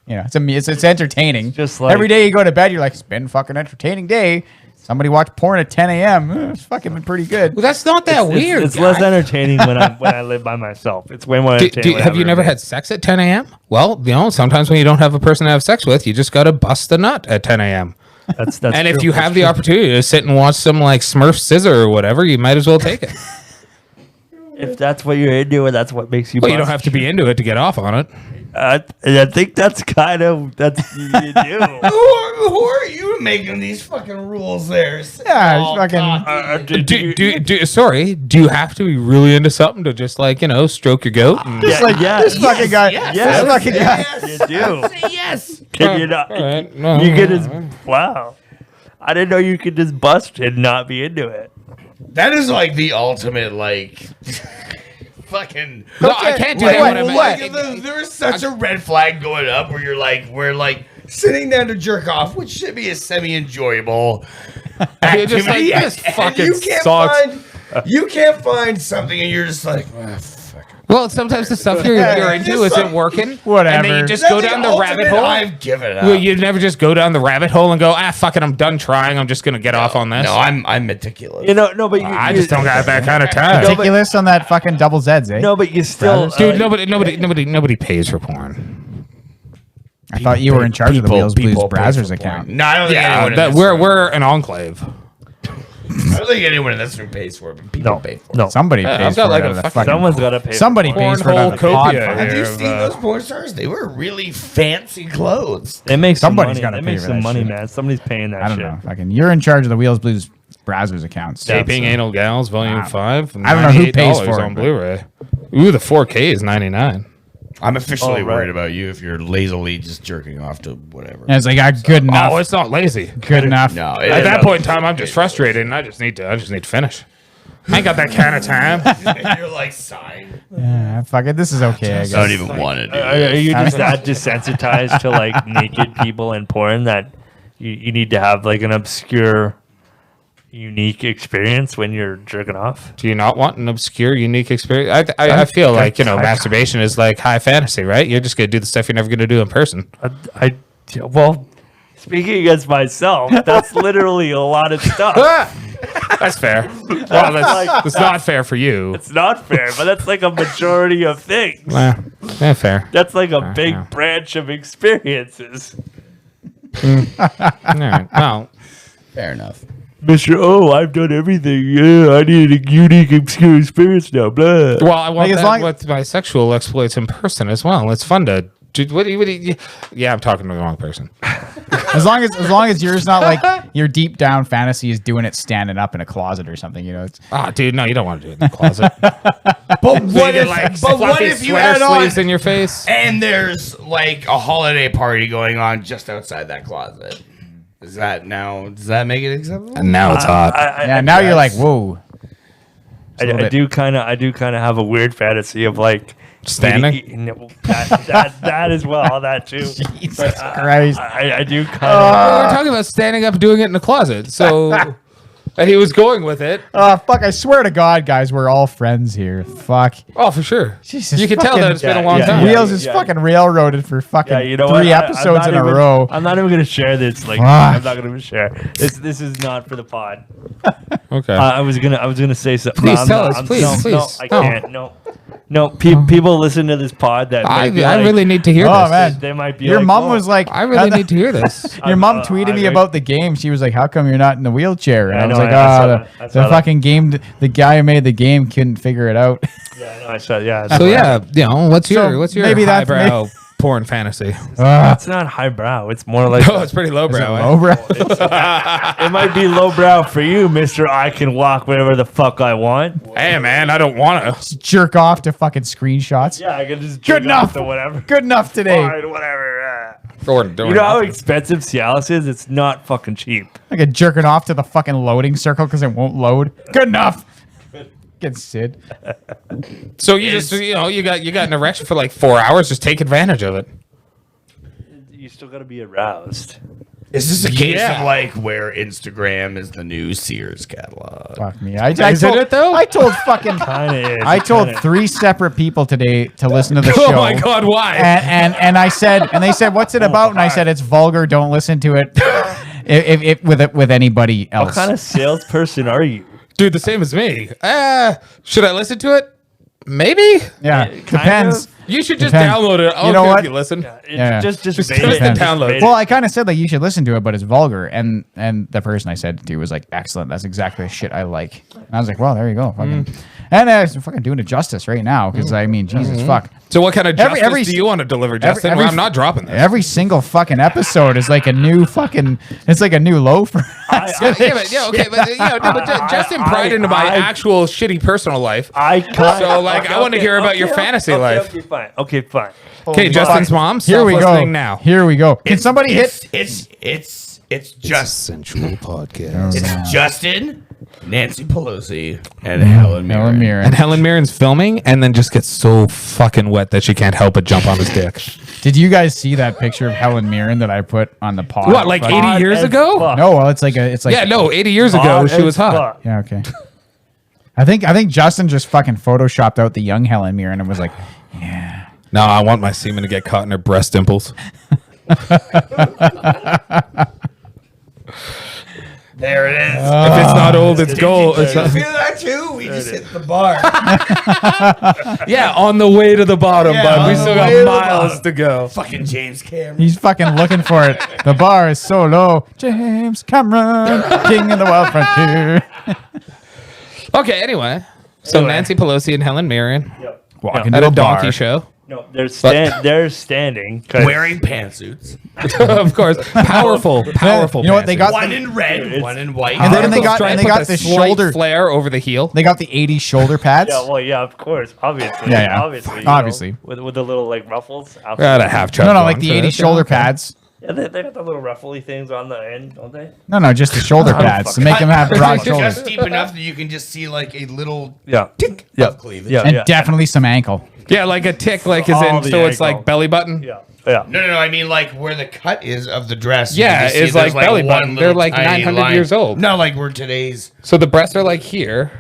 You know, it's entertaining. Just like- every day you go to bed, you're like, "It's been a fucking entertaining day." Somebody watched porn at 10 a.m. It's fucking been pretty good. Well, that's not that It's- weird. It's less guy. entertaining when I live by myself. It's way more Do- entertaining. when I have you never roommate. had sex at 10 a.m.? Well, sometimes when you don't have a person to have sex with, you just got to bust a nut at 10 a.m. That's And if true. you That's have the true. opportunity to sit and watch some like Smurf Scissor or whatever, you might as well take it. if that's what you're into and that's what makes you, Well, you don't bust, have to be into it to get off on it. I think that's kind of you do. Who are you making these fucking rules there? Yeah, it's Oh, fucking- God. Sorry, do you have to be really into something to just like, stroke your goat? And- Just Yeah, like yeah, this fucking guy. yes, yes, this fucking guy. yes. You do. Say yes. Can you not? All right. No, You can no, just no. wow. I didn't know you could just bust and not be into it. That is like the ultimate, like, fucking. No, I can't do Wait, that wait, when I'm what? There is such a red flag going up where you're like, we're like sitting down to jerk off, which should be a semi-enjoyable You're just like, activity. this and fucking you can't sucks. you can't find something, and you're just like, "Ah, fuck it." Well, sometimes the stuff you're into isn't working. Whatever. And then you just go down the rabbit hole. I've given up. Well, you never just go down the rabbit hole and go, fuck it, I'm done trying. I'm just gonna get off on this. No, I'm meticulous. You know, no, but I just don't got that kind of time. No, but- Ridiculous on that fucking double Zeds, eh? No, but you still, Dude, nobody pays for porn. I thought you were in charge of the Wheels Blues Brazzers account. No, I don't think Yeah, anyone in that this we're an enclave. I don't think anyone in this room pays for it, but people no, pay for it. no. Somebody Yeah, pays I've got for like it. a out of the fucking- fucking- Someone's got to pay. Somebody pays for it. out of the Cornhole pod copia fund. Have you here. seen those porn stars? They wear really fancy clothes. They make some Somebody's money. gotta They pay make for some that money, shit. man. Somebody's paying that I don't shit. know. Fucking, you're in charge of the Wheels Blues Brazzers accounts. Taping Anal Gals Volume 5. I don't know who pays for it, on but- Blu-ray. Ooh, the 4K is $99. I'm officially Oh, right. worried about you if you're lazily just jerking off to whatever. And it's like, good enough. Oh, it's not lazy. good enough. No, At that point in time, I'm just frustrated, and I just need to finish. I ain't got that kind of time. you're like sighing. Yeah, fuck it. This is okay, I guess. I don't even want to do Are this. you just that desensitized to like naked people in porn that you need to have like an obscure, unique experience when you're jerking off? Do you not want an obscure, unique experience? I feel like, masturbation is like high fantasy, right? You're just going to do the stuff you're never going to do in person. Well, speaking against myself, that's literally a lot of stuff. That's fair. Well, that's not fair for you. It's not fair, but that's like a majority of things. Yeah, fair. That's like a big yeah. branch of experiences. All right. Well, Fair enough. Mr. Oh, I've done everything. Yeah, I need a unique, obscure experience now. Blah. I want as that long- with my sexual exploits in person as well. It's fun to. What do you, yeah, I'm talking to the wrong person. As long as yours not like your deep down fantasy is doing it standing up in a closet or something, It's, Oh, dude, no, you don't want to do it in the closet. But what if, fluffy you sweater had on sleeves in your face? and there's like a holiday party going on just outside that closet? Does that make it acceptable? And now it's hot. yeah, now you're like, whoa. I little bit- do kind of have a weird fantasy of like Standing? No, that as well. That too. Jesus Christ. I do kind We're talking about standing up and doing it in the closet. So, and he was going with it. Fuck, I swear to God, guys, we're all friends here. Fuck. Oh, for sure. Jesus, you can tell fucking- that it's been a Yeah, long yeah, time. Wheels is fucking railroaded for fucking Yeah, you know what? 3 I'm episodes not in a even- row. I'm not even gonna share this. Like, Fuck. I'm not gonna share. This is not for the pod. Okay. I was gonna say something. Please tell us, please, no, please. I No. can't. No. People listen to this pod that I might be like, really need to hear Oh, this. man. They might be. Your like, mom "Oh, was like, I really need to hear this. Your mom I tweeted me really- about the game. She was like, "How come you're not in the wheelchair?" And Yeah, I was no, like, I saw "Ah, that. I the saw that." fucking game. The guy who made the game couldn't figure it out." Yeah, no, I said, yeah. So yeah, what's So your maybe that's highbrow porn fantasy? It's not highbrow. It's more like Oh, it's pretty lowbrow. Oh, bro. it might be lowbrow for you, Mister. I can walk wherever the fuck I want. Hey man, I don't want to. Jerk off to fucking screenshots. Yeah, I can just Good jerk off enough. to whatever. Good enough today. Fine, whatever. You You know how expensive Cialis is? It's not fucking cheap. Like a jerking off to the fucking loading circle because it won't load. Good enough. Get Sid. So you just you got an erection for like 4 hours. Just take advantage of it. You still got to be aroused. Is this a case Yeah. of like where Instagram is the new Sears catalog? Fuck me. I Is told, it though? I told fucking. Kind of is. I told Kinda- 3 separate people today to listen to the show. Oh my god, why? And I said, and they said, "What's it about?" And I said, "It's vulgar. Don't listen to it. If with anybody else." What kind of salesperson are you? Dude, the same as me. Should I listen to it? Maybe. Yeah, kind depends. of. You should just Depends. download it. I'll You know give what? you listen. Yeah. Just Just bait give us it. the Just download. bait it. Well, I kind of said like you should listen to it, but it's vulgar. And the person I said it to was like, "Excellent. That's exactly the shit I like." And I was like, "Well, there you go." Fucking. And I'm fucking doing it justice right now because I mean, Jesus fuck. So what kind of Every- justice every- do you want to deliver, Justin? every- Well, I'm not dropping this. Every single fucking episode is like a new fucking. It's like a new low for. Justin pried into my actual shitty personal life. So, like, I wanna hear about your fantasy life. Okay, fine. Okay, Justin's mom. Here we go. Listening now. Here we go. Can somebody hit? It's just sensual podcast. it's Justin, Nancy Pelosi, and Helen Helen Mirren. Mirren. And Helen Mirren's filming, and then just gets so fucking wet that she can't help but jump on his dick. Did you guys see that picture of Helen Mirren that I put on the pod? What, like Fucking- 80 years as ago? fuck. No, well, it's like. Yeah, no, 80 years ago Hot she as was hot. fuck. Yeah. Okay. I think Justin just fucking photoshopped out the young Helen Mirren and was like, yeah. No, I want my semen to get caught in her breast dimples. There it is. If it's not old, it's gold. It's You not- feel that too? We just hit the bar. yeah, on the way to the bottom, Yeah, bud. We on still the got way to the miles bottom. to go. Fucking James Cameron. He's fucking looking for it. The bar is so low. James Cameron, king of the wild frontier. Okay, anyway. So Anyway. Nancy Pelosi and Helen Mirren Yep. Walking at to a a donkey bar. show. No, they're standing. 'cause- Wearing pantsuits. Of course. Powerful You know what they got? One in red, one in white. And then they Vertical got- stripe and they with got a the slight shoulder- flare over the heel. They got the 80s shoulder pads. Yeah, well, yeah, of course, obviously. Yeah, yeah. Obviously. Obviously. With the little like ruffles. Gotta have chub No, on like the for 80s this, shoulder okay. pads. Yeah, they got the little ruffly things on the end, don't they? No, just the shoulder pads to make them have broad Just shoulders. deep enough that you can just see like a little Yeah. tick Yeah. of cleavage. Yeah. And definitely some ankle. Yeah, like a tick, like is All in, the so it's ankle. like belly button. Yeah. Yeah. No. I mean, like where the cut is of the dress. you Yeah, can just it's see there's, like belly one button. They're little like tiny 900 line. years old. No, like we're today's. So the breasts are like here.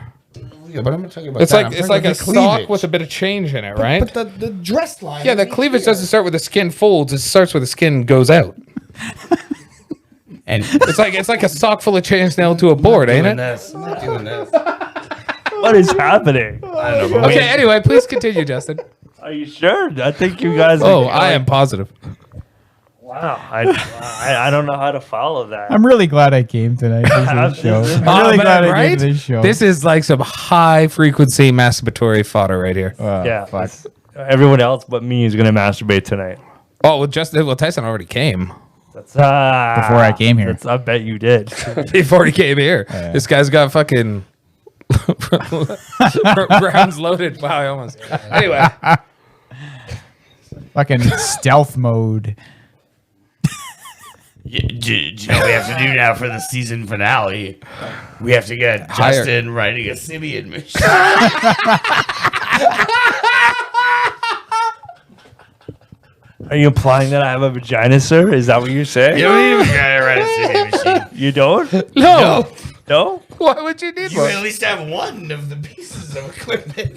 Yeah, but I'm not talking about It's that. like I'm it's talking like a about the sock cleavage. with a bit of change in it, right? But the dress line. Yeah, the cleavage doesn't start where the skin folds. It starts where the skin goes out. And It's like a sock full of change nailed to a board, ain't doing it? this. I'm not doing this. What is happening? I don't know. But Okay, anyway, please continue, Justin. Are you sure? I think you guys. Oh, I am positive. Wow. I don't know how to follow that. I'm really glad I came tonight to this show. I'm Oh, really man, glad I right? came to this show. This is like some high frequency masturbatory fodder right here. Yeah. Fuck. Everyone else but me is gonna masturbate tonight. Oh, well, Tyson already came That's Before I came here. I bet you did. before he came here. This guy's got fucking rounds loaded. Wow, I almost. Anyway, Fucking stealth mode. do you know what we have to do now for the season finale? We have to get Hire- Justin writing a Simeon machine. Are you implying that I have a vagina, sir? Is that what you're saying? You don't even gotta write a Simeon machine. You don't? no. No? Why would you need You one? at least have one of the pieces of equipment.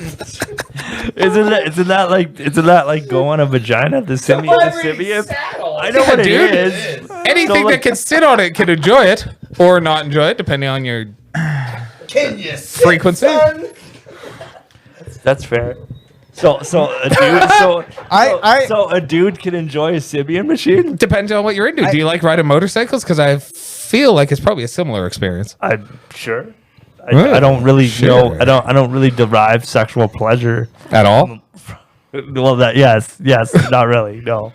Isn't that like go on a vagina? The Simeon? I know Yeah, what it dude. is. Anything So, like- that can sit on it can enjoy it or not enjoy it, depending on your Can you sit, Frequency? son? That's fair. So a dude so a dude can enjoy a Sibian machine? depends on what you're into. Do you like riding motorcycles? Because I feel like it's probably a similar experience. I'm sure. Really? I don't really know. Sure. I don't really derive sexual pleasure. At all? Well, that yes, not really. No.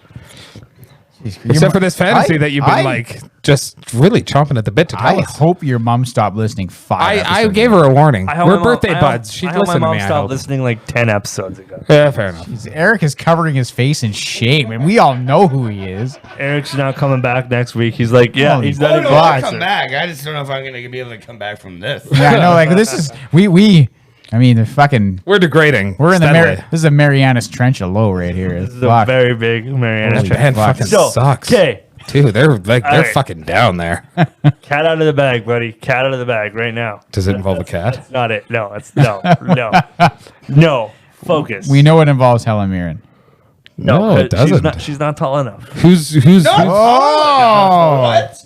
Except for this fantasy I- that you've been I- like just really chomping at the bit to tell I us. hope your mom stopped listening I episodes gave ago. her a warning. I hope We're my mom- birthday I hope- buds. She'd I hope listen my to mom me. I stopped hope. listening like 10 episodes ago. Yeah, fair enough. Eric is covering his face in shame, and we all know who he is. Eric's not coming back next week. He's like, yeah, Holy he's fuck. not Oh, no, even I'll closer. come back. I just don't know if I'm gonna be able to come back from this. Yeah, I know. Like this is I mean, the fucking. We're degrading. We're in the steadily. This is a Marianas Trench of low right here. This is a very big Mariana Holy Trench. Man, Fuck. fucking So, sucks. okay, Dude, they're like they're right. fucking down there. cat out of the bag, buddy. Cat out of the bag right now. Does it involve a cat? That's not it. No, it's no. No. Focus. We know it involves Helen Mirren. No, it 'cause doesn't. She's not tall enough. Who's Oh, What?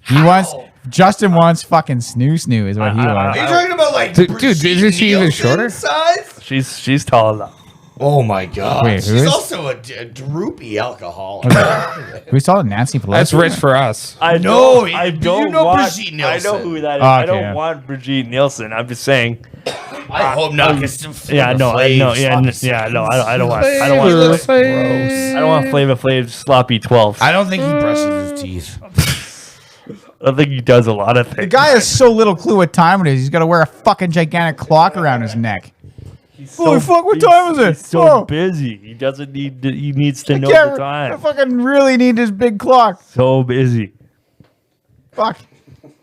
he wants. Justin wants fucking snoo is what he wants. Are you talking about like Dude, Brigitte isn't she even Nielsen shorter? Size? She's tall enough. Oh my god. Wait, who She's is? also a droopy alcoholic. We saw Nancy Pelosi. That's rich for us. I No, don't. I you don't know want. Brigitte I know Nielsen. who that is. Oh, I okay, don't yeah. want Brigitte Nielsen. I'm just saying. I hope not. 'Cause Yeah, no, I know. Yeah, no. I don't want. I don't want. looks Flavor gross. I don't want Flavor Flav sloppy 12. I don't think he brushes his teeth. I think he does a lot of things. The guy has so little clue what time it is. He's got to wear a fucking gigantic clock around his neck. Holy fuck, what time is it? He's so Oh. busy. He doesn't need. He needs to know Yeah, the I time. fucking really need this big clock. So busy. Fuck.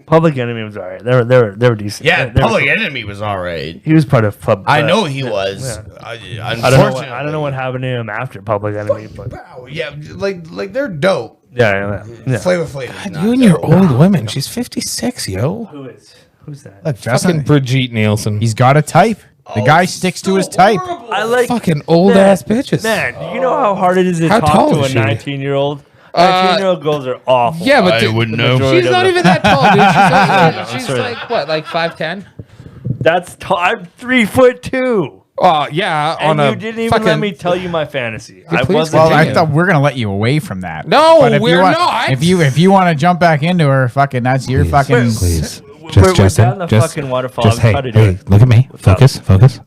Public Enemy was alright. They were decent. Yeah, They were Public cool. Enemy was all right. He was part of. I know he was. yeah. Unfortunately, I don't know what happened to him after Public Enemy, but Wow, yeah, like they're dope. yeah. Flavor Flav. is not You and your dope. old women. She's 56, yo. Who is? Who's that? Look, Fucking Justin, Brigitte Nielsen. he's got a type. The guy sticks to his type. I like fucking old ass bitches. Man, do you know how hard it is to How talk tall to a is she? 19-year-old? 19-year-old girls are awful. Yeah, but I wouldn't know. she's not even that tall, dude. She's sorry. like what, like 5'10"? That's tall. I'm 3'2". Oh yeah, And on a you didn't even fucking, let me tell you my fantasy. I please wasn't. Well, I Continue. thought we're gonna let you away from that. No, But if you we're want- not. If you want to jump back into her, fucking, that's your fucking. Please. We're down the fucking waterfall. Just, I'm hey, trying to do hey, it. look at me. up? Focus.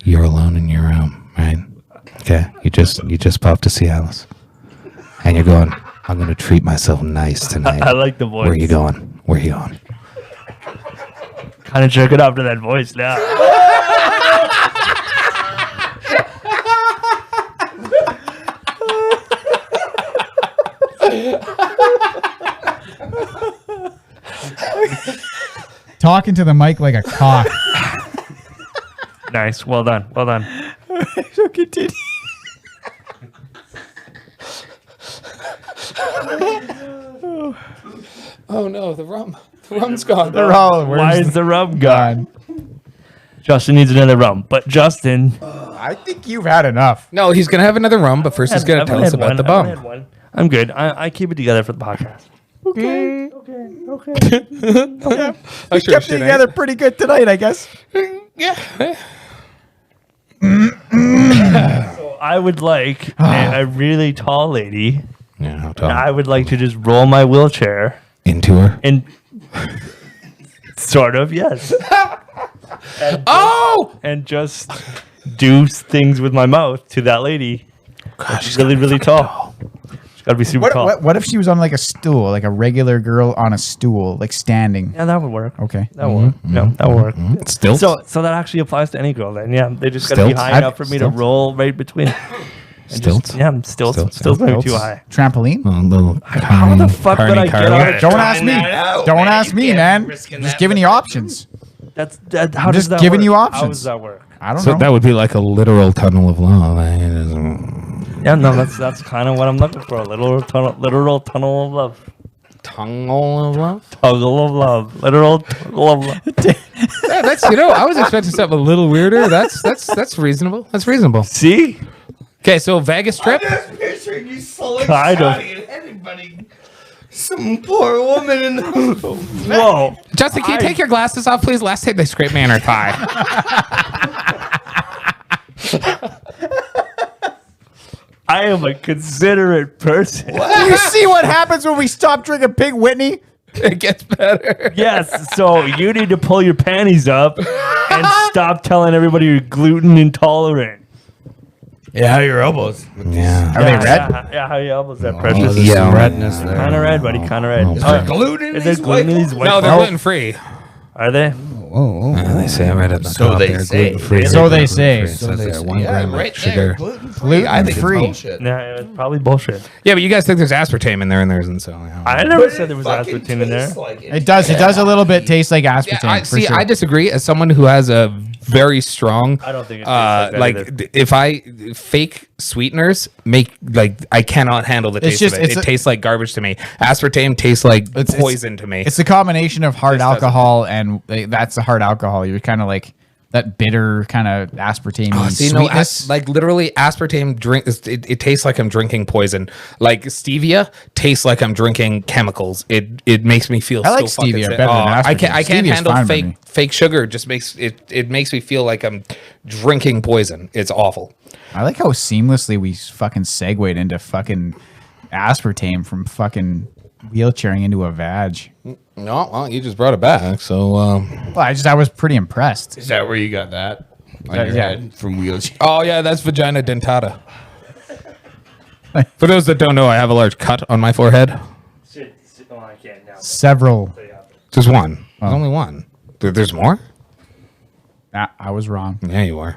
You're alone in your room, right? Okay. You just popped to see Alice. And you're going, I'm gonna treat myself nice tonight. I like the voice. Where you going? Kind of jerk it off to that voice now. Talking to the mic like a cock. Nice. Well done. Well done. So continue. Oh no, the rum. The rum's gone. They're all. Why is the rum gone? gone? Justin needs another rum. But Justin. I think you've had enough. No, he's gonna have another rum, but first he's gonna tell us about the bum. I'm good. I keep it together for the podcast. Okay. I sure Kept it together pretty good tonight, I guess. Yeah. So I would like a really tall lady. Yeah, how And tall? I would like to just roll my wheelchair Into her. and sort of, yes. Oh! And just do things with my mouth to that lady. Gosh, She's really, really tall. She's got to be super tall. What if she was on like a stool, like a regular girl on a stool, like standing? Yeah, that would work. Okay. That would work. No, that would work. Still. So that actually applies to any girl then. Yeah, they just got to be Stilts? high enough for me to Stilts? roll right between. And Stilts? Just, yeah, stilts. Stilts, Stilts maybe Stilts? too high. Trampoline? A little How the fuck would I get on it? Don't ask me. that out, Don't man. ask You me, can't man. be risking Just that giving for you that. options. That's how does just that giving work? you How options. does that work? I don't So know. that would be like a literal tunnel of love. Yeah, no, that's kind of what I'm looking for. A literal tunnel of love. Tunnel of love? Tunnel of love. Literal tunnel of love. Yeah, that's I was expecting something a little weirder. That's reasonable. That's reasonable. See? Okay, so Vegas trip. Just picturing you so Kind of. excited and anybody, some poor woman in the Whoa. Justin, can you take your glasses off, please? Last time they scraped me on her thigh. I am a considerate person. You see what happens when we stop drinking Pig Whitney? It gets better. Yes, so you need to pull your panties up and stop telling everybody you're gluten intolerant. Yeah, how are your elbows? Yeah. Are they red? Yeah, how your elbows that precious? there's some redness there. Kind of red, buddy. Kind of red. Oh, Oh, Gluten in is there these gluten in white these white No, they're claws? gluten free. Are they? They say right at the So top they there, say. gluten-free. So they say. It says there, 1 Yeah, gram right of sugar. there, gluten-free. I think it's Gluten-free. bullshit. Yeah, it's probably bullshit. Yeah, but you guys think there's aspartame in there, and there isn't. So I never said there was aspartame in there. It does. It does a little bit taste like aspartame. I, for see, sure. I disagree. As someone who has a very strong, I don't think it tastes like that either. if I fake sweeteners make I cannot handle the taste just- of it. it's It a- tastes like garbage to me. Aspartame tastes like It's- poison to me. It's a combination of hard Just doesn't. alcohol and that's the hard alcohol. You're kind of like that bitter kind of aspartame See, sweetness. like literally aspartame it tastes like I'm drinking poison. Like stevia tastes like I'm drinking chemicals. It makes me feel I like so fucking stevia sick. better than I can't aspartame. Stevia's handle fine for me. fake sugar. It just makes it makes me feel like I'm drinking poison. It's awful. I like how seamlessly we fucking segued into fucking aspartame from fucking wheelchairing into a vag. No, well, you just brought it back. So Well, I was pretty impressed. Is that where you got that? On your Yeah. head from wheelchair? oh yeah, that's vagina dentata. For those that don't know, I have a large cut on my forehead. Oh, I can't now. Several. Just one. There's only one. There's more? Nah, I was wrong. Yeah, you are.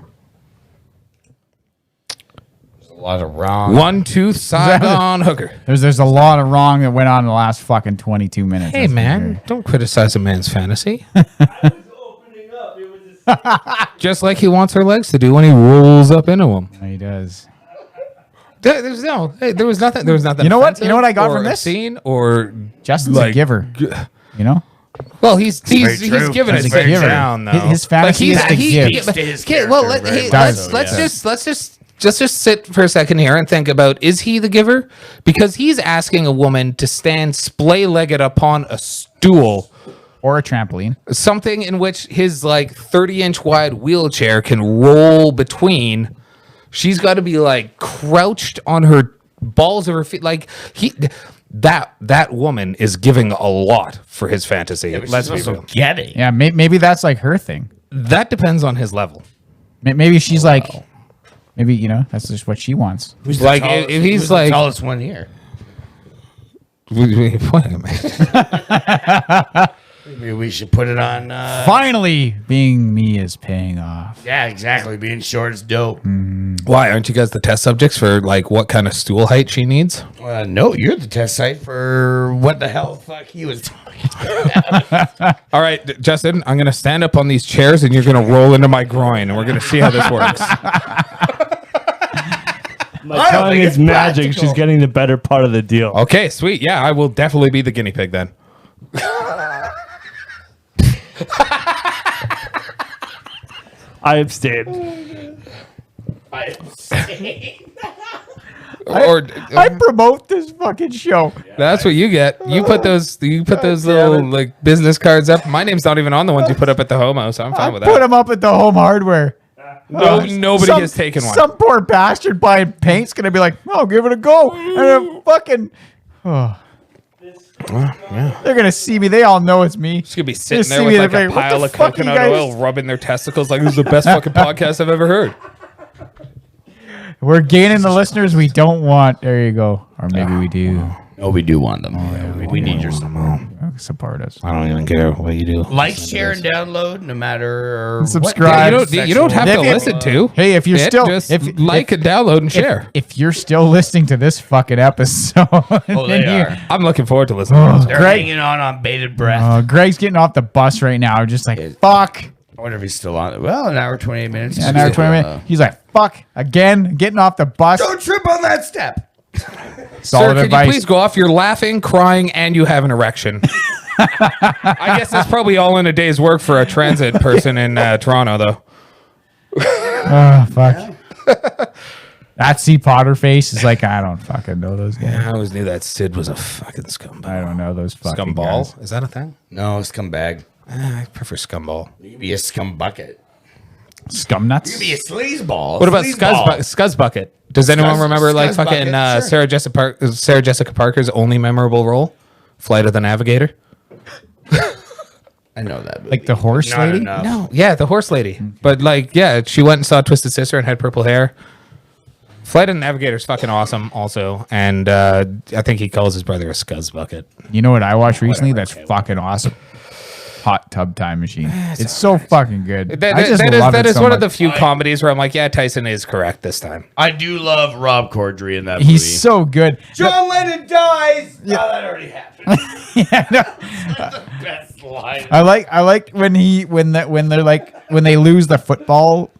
A lot of wrong. One tooth Saigon hooker. There's a lot of wrong that went on in the last fucking 22 minutes. Hey that's for man, sure. don't criticize a man's fantasy. Opening up. It was just Just like he wants her legs to do when he rolls up into them. Yeah, he does. There was nothing. There was nothing. You know what? You know what I got offensive from or this? obscene or Justin's a like, giver. You know? Well, he's very true. giving He's it a sit giver. down though. His fantasy is to give. speaks to his Okay, well, character very does. much so, let's just sit for a second here and think about, is he the giver? Because he's asking a woman to stand splay-legged upon a stool, Or a trampoline. something in which his like 30-inch wide wheelchair can roll between. She's got to be like crouched on her balls of her feet. Like that woman is giving a lot for his fantasy. Let's be also real. getting. Yeah, maybe that's like her thing. That depends on his level. Maybe she's like, maybe, you know, that's just what she wants. Who's Like, the tallest, if he's who's the like- tallest one here? Wait a minute. Maybe we should put it on. Finally, being me is paying off. Yeah, exactly. Being short is dope. Why aren't you guys the test subjects for like what kind of stool height she needs? No, you're the test site for what the hell fuck he was talking. All right, Justin, I'm gonna stand up on these chairs and you're gonna roll into my groin, and we're gonna see how this works. My I don't tongue think is it's magic. practical. She's getting the better part of the deal. Okay, sweet. Yeah, I will definitely be the guinea pig then. I abstained. Or I promote this fucking show. that's what you get. You put those little like business cards up. My name's not even on the ones you put up at the homo, so I'm fine with Put that. them up at the home hardware. Nobody has taken one. Some poor bastard buying paint's gonna be like, "Oh, give it a go," and then fucking, they're gonna see me. They all know it's me. She's gonna be sitting Just there see with me, like they're a like, "What pile the of fuck you coconut guys-" oil, rubbing their testicles like this is the best fucking podcast I've ever heard. We're gaining the listeners we don't want. There you go. Or maybe we do. No, we do want them. We need your support. Support us. I don't even care what you do. Like, share, and download, no matter what Subscribe. You don't have to If- listen to. Hey, if you're it. still Just if like and download and share. if you're still listening to this fucking episode, Oh, they then you- are. I'm looking forward to listening. They're Greg- hanging on bated breath. Greg's getting off the bus right now, just like fuck. I wonder if he's still on. Well, an hour 28 minutes. An hour 20 minutes. He's like fuck again, getting off the bus. Don't trip on that step. Sir, Solid could advice. you please go off? You're laughing, crying, and you have an erection. I guess that's probably all in a day's work for a transit person in Toronto, though. Oh fuck. That C Potter face is like I don't fucking know those guys. I always knew that Sid was a fucking scumbag. I don't know those fucking Scumball? guys. Is that a thing? No, scumbag. I prefer scumball. You can be a scum bucket. Scum nuts. You can be a sleazeball. What about Scuzz Bucket? Does anyone remember like Scuzz fucking Bucket? Sure. Sarah Jessica Parker's only memorable role? Flight of the Navigator? I know that. Movie. Like the horse Not lady? enough. No, yeah, the horse lady. But like, yeah, she went and saw Twisted Sister and had purple hair. Flight of the Navigator's fucking awesome, also, and I think he calls his brother a Scuzz Bucket. You know what I watched recently? That's fucking awesome. Hot Tub Time Machine. It's so fucking good. I just love that it is so one of the much. few comedies where I'm like, yeah, Tyson is correct this time. I do love Rob Corddry in that movie. He's so good. John Lennon dies. Yeah, that already happened. Yeah, no. the best line. I like when they lose the football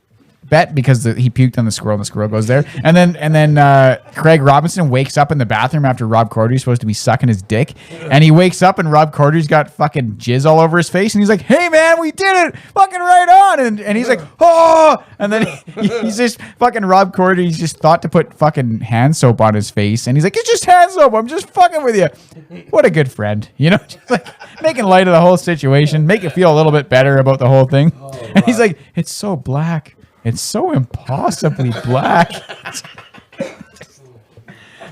bet because he puked on the squirrel and the squirrel goes there, and then Craig Robinson wakes up in the bathroom after Rob Corddry's supposed to be sucking his dick, and he wakes up and Rob Corddry's got fucking jizz all over his face, and he's like, "Hey man, we did it, fucking right on," and he's like, "Oh," and then he's just fucking Rob Corddry's just thought to put fucking hand soap on his face, and he's like, "It's just hand soap, I'm just fucking with you." What a good friend, you know, just like making light of the whole situation, make it feel a little bit better about the whole thing, and he's like, "It's so black. It's so impossibly black."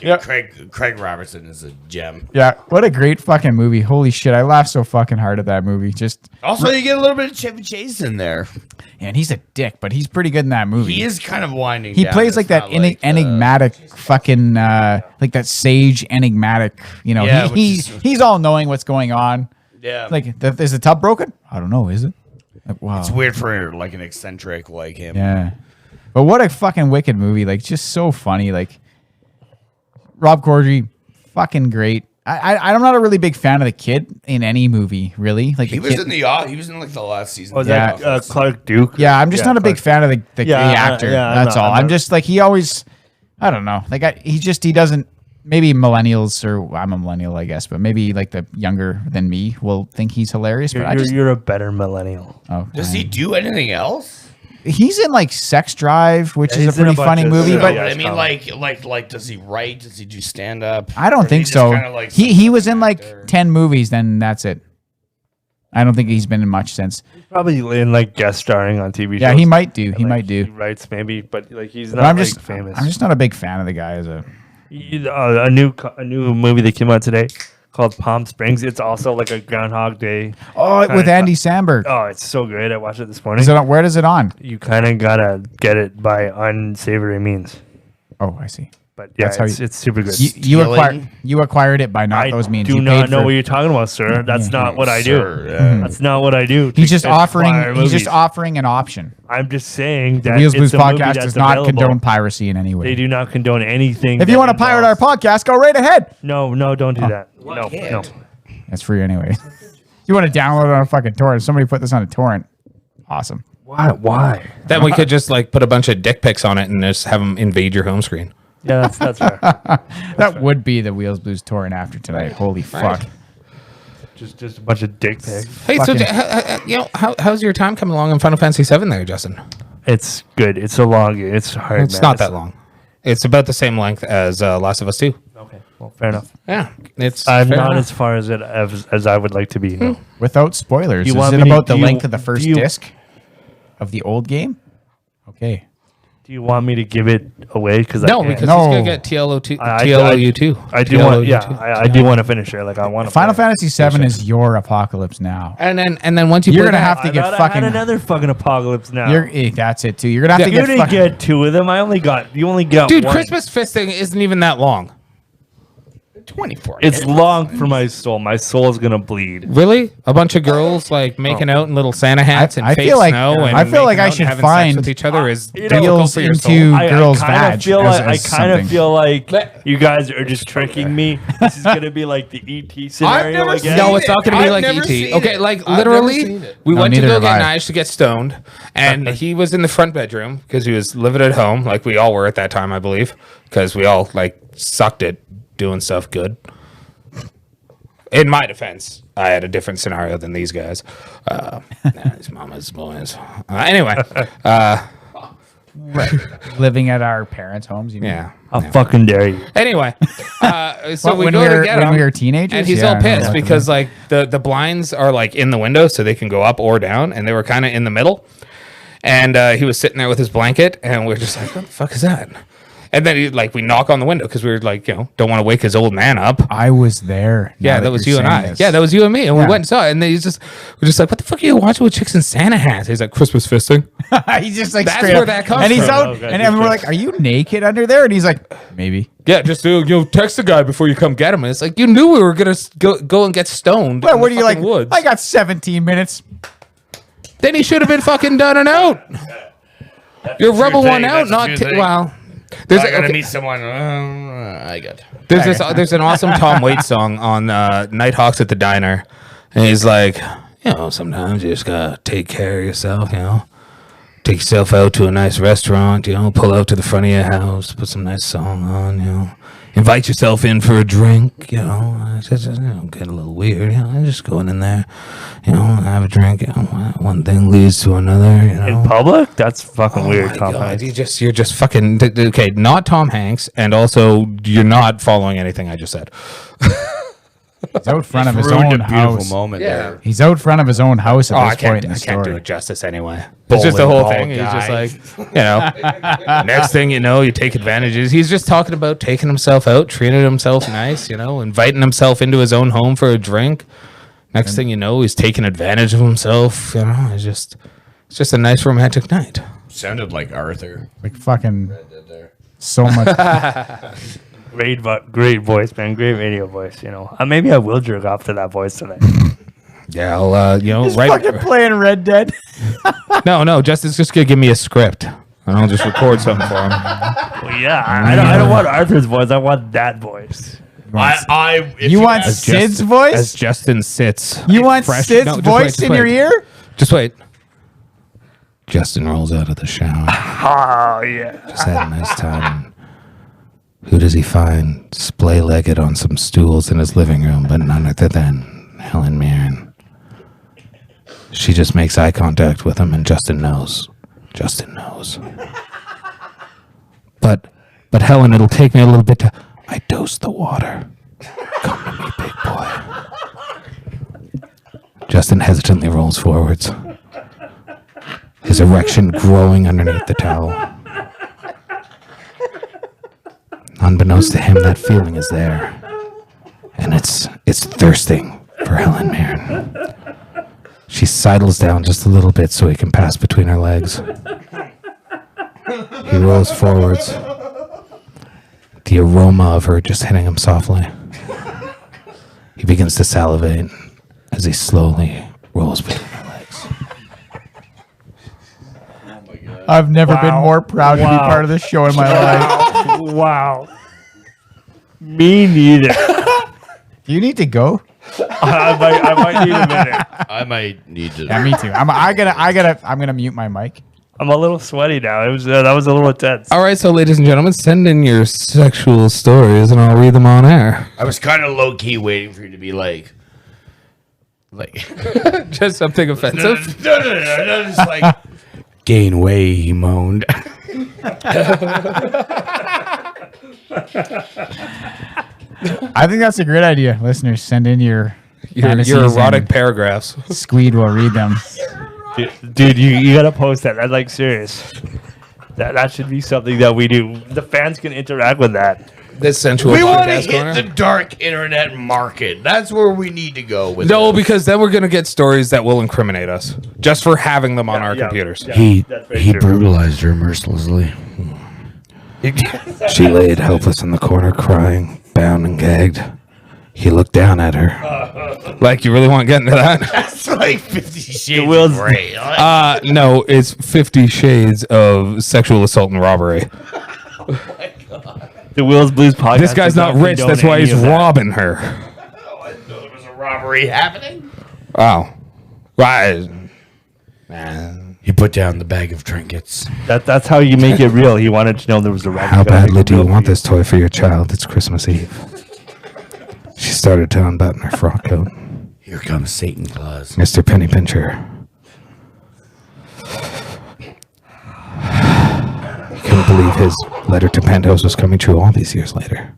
Yeah. Craig Robertson is a gem. Yeah, what a great fucking movie. Holy shit, I laughed so fucking hard at that movie. Just Also, you get a little bit of Chevy Chase in there. and he's a dick, but he's pretty good in that movie. He is kind of winding. He down. plays It's like that not like, enigmatic fucking like that sage enigmatic, you know. Yeah, which is- He's all knowing what's going on. Yeah, Like, is the tub broken? I don't know, is it? Like, wow. it's weird for like an eccentric like him. Yeah. But what a fucking wicked movie. Like, just so funny. Like, Rob Corddry, fucking great. I'm not a really big fan of the kid in any movie, really. Like, He the was kid- in he was in like the last season. Was Yeah. that Clark Duke? Yeah, I'm just not a big fan of the Yeah, actor. yeah, That's all. I'm I'm not- just like, he always, I don't know. Like, he doesn't, maybe millennials, or I'm a millennial, I guess, but maybe like the younger than me will think he's hilarious. But You're a better millennial. Does he do anything else? He's in like Sex Drive, which is a he's in pretty a bunch funny of movie, stuff. but Yeah, I it's mean, common. like, does he write? Does he do stand up? I don't think so. He was in like 10 movies, then that's it. I don't think he's been in much since. Probably in like guest starring on TV shows. Yeah, he might do. He Like, might do. He writes maybe, but like he's But not I'm like just famous. I'm just not a big fan of the guy as a. A new movie that came out today called Palm Springs. It's also like a Groundhog Day. Oh, with kinda- Andy Samberg. Oh, it's so great. I watched it this morning. Is it on, where does it on? You kind of gotta get it by unsavory means. Oh, I see. But yeah, That's how it's super good. You acquired it by not I those means. do You not paid know for- what you're talking about, sir. That's not what I do. Sir, That's not what I do. He's just to acquire offering. He's just movies. offering an option. I'm just saying that Wheels Blues it's a movie podcast that's does not available. condone piracy in any way. They do not condone anything. If you that want to pirate our involves- podcast, go right ahead. no, don't do that. No. That's free anyway. You want to download it on a fucking torrent? Somebody put this on a torrent. Awesome. Why? Then we could just like put a bunch of dick pics on it and just have them invade your home screen. Yeah, that's fair. That would be the Wheels Blues torrent after tonight. Holy fuck. just a bunch of dick pics. Hey, so Fucking- you know, how's your time coming along in Final Fantasy VII there, Justin? It's good. It's a long game. It's hard. It's man. not that long. It's about the same length as Last of Us 2. Okay. Well, fair enough. Yeah, it's. I'm fair not enough. as far as I would like to be. No. Without spoilers, You is want it me to- about the do you- length of the first do you- disc of the old game? Okay. Do you want me to give it away? Because No, I can't. because No. he's gonna get TLO2, I- TLOU2. I do want. Yeah, I do want to finish it. Like I want to. Final Fantasy VII is your apocalypse now. And then once you You're play gonna that- have to get I fucking. had another fucking apocalypse now. That's it too. You're gonna have to you get didn't fucking. get two of them. You only got dude, one. Christmas fisting isn't even that long. 24. It's long for my soul. My soul is gonna bleed. Really? A bunch of girls like making out in little Santa hats and I fake feel like- snow. And I feel like making I out and should having find- sex with each other is You know, difficult deals for your into soul. girls' kinda vag feel as- like, as I kind of something. feel like Let- you guys are just tricking me. This is gonna be like the ET scenario never again. No, it's not going to be I've like never ET. seen Okay, it. like I've never literally, seen it. we No, went to neither go have get I. Nige to get stoned, and he was in the front bedroom because he was living at home, like we all were at that time, I believe, because we all like sucked at doing stuff good. In my defense, I had a different scenario than these guys. His mama's boys. Anyway, living at our parents' homes. You mean? yeah. How fucking dare you? Anyway, so What, we when go we to were- get when him, we were teenagers? and he's Yeah, I all know pissed what you because like the blinds are like in the window, so they can go up or down, and they were kind of in the middle. And he was sitting there with his blanket, and we are just like, "What the fuck is that?" And then we knock on the window because we were like, don't want to wake his old man up. I was there. Yeah, now that was you're you and saying I. this. Yeah, that was you and me, and we Yeah. went and saw it. And then we're just like, "What the fuck are you watching with chicks in Santa hats?" He's like, "Christmas fisting." He's just like That's straight where up. that comes and he's from. out, Okay, and we're like, "Are you naked under there?" And he's like, "Maybe." Yeah, just text the guy before you come get him. And it's like you knew we were gonna go and get stoned. Well, in what the are you like? fucking Woods. I got 17 minutes. Then he should have been fucking done and out. You're rebel thing, one out, that's a not true t- thing. well. There's I gotta okay, meet someone. I got. there's an awesome Tom Waits song on Nighthawks at the Diner, and he's like, sometimes you just gotta take care of yourself, take yourself out to a nice restaurant, pull out to the front of your house, put some nice song on, invite yourself in for a drink, get a little weird, just going in there, have a drink, one thing leads to another, In public? That's fucking weird. my Tom God, Hanks. you're just fucking okay. Not Tom Hanks, and also you're not following anything I just said. He's out front of his Ruined own a beautiful house. moment there. He's out front of his own house at Oh, this point in the I can't do story. it justice anyway. It's just the Bowling whole ball thing. He's just guy. like, next thing you know, you take advantages. He's just talking about taking himself out, treating himself nice, inviting himself into his own home for a drink. Next thing you know, he's taking advantage of himself. It's just a nice romantic night. Sounded like Arthur. Like fucking so much. Great voice, man. Great radio voice. Maybe I will jerk off to that voice tonight. Yeah, I'll, fucking playing Red Dead. No, Justin's just gonna give me a script, and I'll just record something for him. Well, yeah, I don't want Arthur's voice. I want that voice. If You want ask- Sid's As voice? Justin sits. You want fresh- Sid's no, just voice wait, just in your wait. ear? Just wait. Justin rolls out of the shower. Oh yeah. Just had a nice time. Who does he find splay-legged on some stools in his living room, but none other than Helen Mirren. She just makes eye contact with him, and Justin knows. Justin knows. But Helen, it'll take me a little bit to... I dose the water. Come to me, big boy. Justin hesitantly rolls forwards, his erection growing underneath the towel. Unbeknownst to him, that feeling is there, and it's thirsting for Helen Mirren. She sidles down just a little bit so he can pass between her legs. He rolls forwards, the aroma of her just hitting him softly. He begins to salivate as he slowly rolls between her legs. I've never been more proud to be part of this show in my life. Wow. Me neither. Do you need to go? I might need a minute. I might need to. Yeah, me too. I'm gonna mute my mic. I'm a little sweaty now. It was that was a little intense. All right, so ladies and gentlemen, send in your sexual stories and I'll read them on air. I was kind of low key waiting for you to be like Just something offensive? no, just like gain weight, he moaned. I think that's a great idea. Listeners, send in your Your fantasies erotic and paragraphs. Squeed will read them. Dude, you gotta post that. That's like serious. That should be something that we do. The fans can interact with that. This sensual We want to podcast hit corner. the dark internet market. That's where we need to go with No, this. because then we're going to get stories that will incriminate us just for having them on our computers. Yeah, that's very true. brutalized her mercilessly. She laid helpless in the corner, crying, bound and gagged. He looked down at her. Like, you really want to get into that? That's like 50 Shades Will's- of Grey. No, it's 50 Shades of Sexual Assault and Robbery. The Will's Blues podcast. This guy's does not rich, condone that's why any he's of that. robbing her. I didn't know there was a robbery happening. Wow. Right. He put down the bag of trinkets. That's how you make it real. He wanted to know there was a robbery. How Gotta make badly it do you real want for this toy for your child? It's Christmas Eve. She started to unbutton her frock coat. Here comes Satan Claus. Mr. Pennypincher. He couldn't believe his letter to Pentos was coming true all these years later.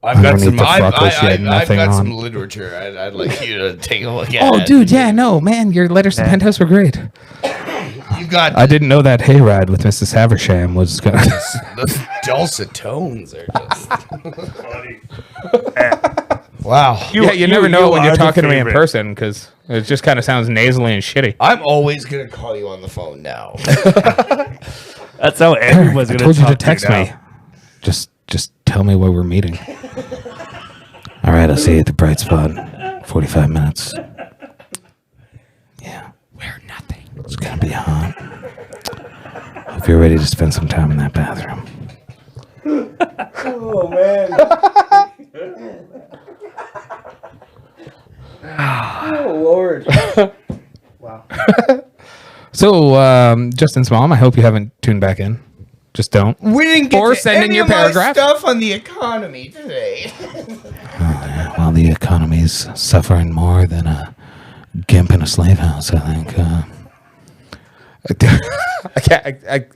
I've got Underneath some. the frock coat, she had I've nothing got on. some literature. I'd like you to take a look at. Oh, dude, yeah, no, man, your letters to Pentos were great. You've got I didn't know that hayride with Mrs. Haversham was going to... those dulcet tones. Are just you. wow. Yeah, you never know when are you're the talking to me in favorite. person because it just kind of sounds nasally and shitty. I'm always gonna call you on the phone now. That's how everyone's I gonna told you to talk text now. me. Just tell me where we're meeting. All right, I'll see you at the Bright Spot. 45 minutes. Yeah. We're nothing. It's gonna be hot. Hope you're ready to spend some time in that bathroom. So, Justin's mom, I hope you haven't tuned back in. Just don't. We didn't get Or to send in any your of my paragraph. stuff on the economy today. While the economy's suffering more than a gimp in a slave house, I think. I can't.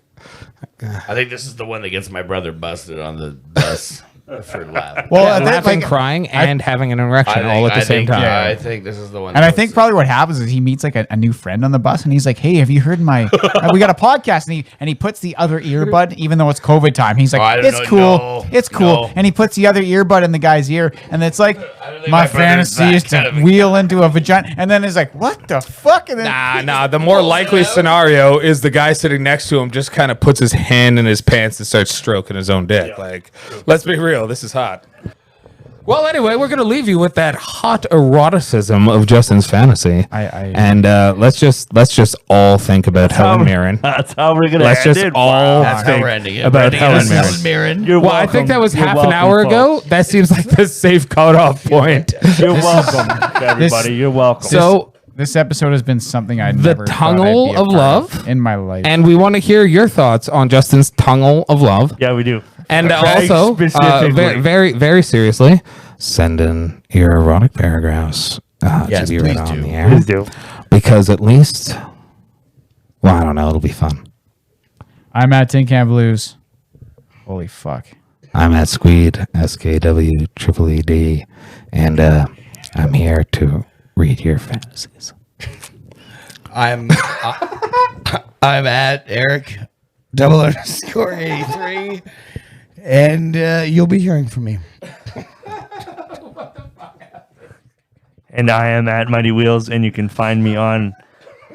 I think this is the one that gets my brother busted on the bus for laughing. Well, I think, laughing, like, crying, and having an erection all at the same time. Yeah, I think this is the one. and I think probably what happens is he meets like a new friend on the bus, and he's like, "Hey, have you heard my? We got a podcast." And he puts the other earbud, even though it's COVID time. He's I like, don't "It's know, cool, no, it's cool." no. And he puts the other earbud in the guy's ear, and it's like, think my my brother's fantasy that is to kind of a wheel into a vagina, and then it's like, "What the fuck?" And then Nah. The more likely scenario is the guy sitting next to him just kind of puts his hand in his pants and starts stroking his own dick. Like, let's be real, this is hot. Well, anyway, we're gonna leave you with that hot eroticism of Justin's fantasy, and let's just all think about Helen Mirren. That's how we're gonna Let's end just it. all that's how think we're ending it. about We're ending it Helen as Mirren. Helen Mirren. You're Well, I welcome. think that was You're half an welcome, hour ago. folks. That seems like the safe cutoff point. You're welcome, everybody. You're welcome. So This episode has been something I The never thought I'd Tunnel be a of part Love. in my life. And we want to hear your thoughts on Justin's Tunnel of Love. Yeah, we do. And Very also, specifically. very, very seriously, send in your erotic paragraphs Yes, to be read please on do. the air. Please do. Because at least, well, I don't know, it'll be fun. I'm at Tin Can Blues. Holy fuck. I'm at Squeed, SKW and I'm here to read your fantasies. I'm I'm at Eric _83, and you'll be hearing from me. And I am at Mighty Wheels, and you can find me on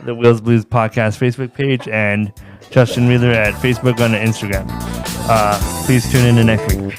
the Wheels Blues Podcast Facebook page and Justin Wheeler at Facebook and Instagram. Please tune in to next week.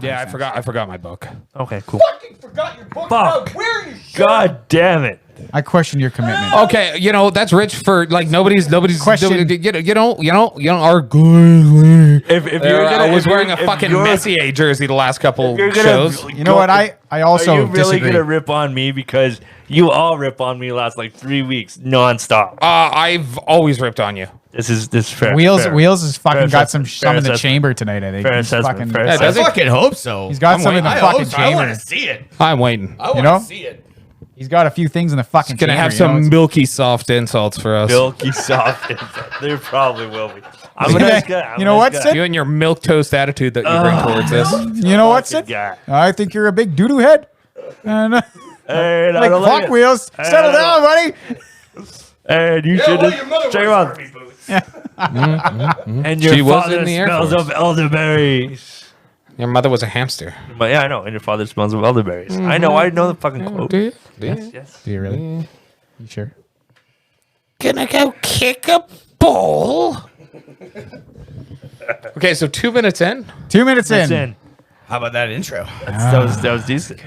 Yeah, I forgot my book. Okay, cool. Forgot your book. Fuck. Where are you? God damn it. I question your commitment. Okay, that's rich for like nobody's Question. you know our good. If you're gonna, I was if you're- wearing a if fucking you're- Messier jersey the last couple you're gonna shows. You know what? I also Are you really disagree. gonna rip on me because you all rip on me last like 3 weeks nonstop? I've always ripped on you. This is fair. Wheels fair. has fucking Fair got some assessment. in the Fair chamber tonight. I think. Fair He's assessment. fucking- Fair Yeah, I does he? fucking hope so. He's got some in the I fucking hope so. I want chamber. to see it. I'm waiting. I want know? to see it. He's got a few things in the fucking Gonna chamber. have you know? some milky soft insults for us. Milky soft. There probably will be. I'm a nice guy. I'm You a know nice what, guy. Sid? You and your milk toast attitude that you bring towards this. You know what, Fucking Sid? guy. I think you're a big doo-doo head. And Hey, I like don't fuck it. Wheels. Hey, Settle I down, buddy. And you should well, your mother just check him works out. for me, boots. And your She was father in the Air smells Force. of elderberries. Your mother was a hamster. But yeah, I know. And your father smells of elderberries. I know. I know the fucking quote. Do you? Yes. Do you really? You sure? Gonna go kick a ball. Okay, so 2 minutes in. 2 minutes That's in. in. How about that intro? That was decent.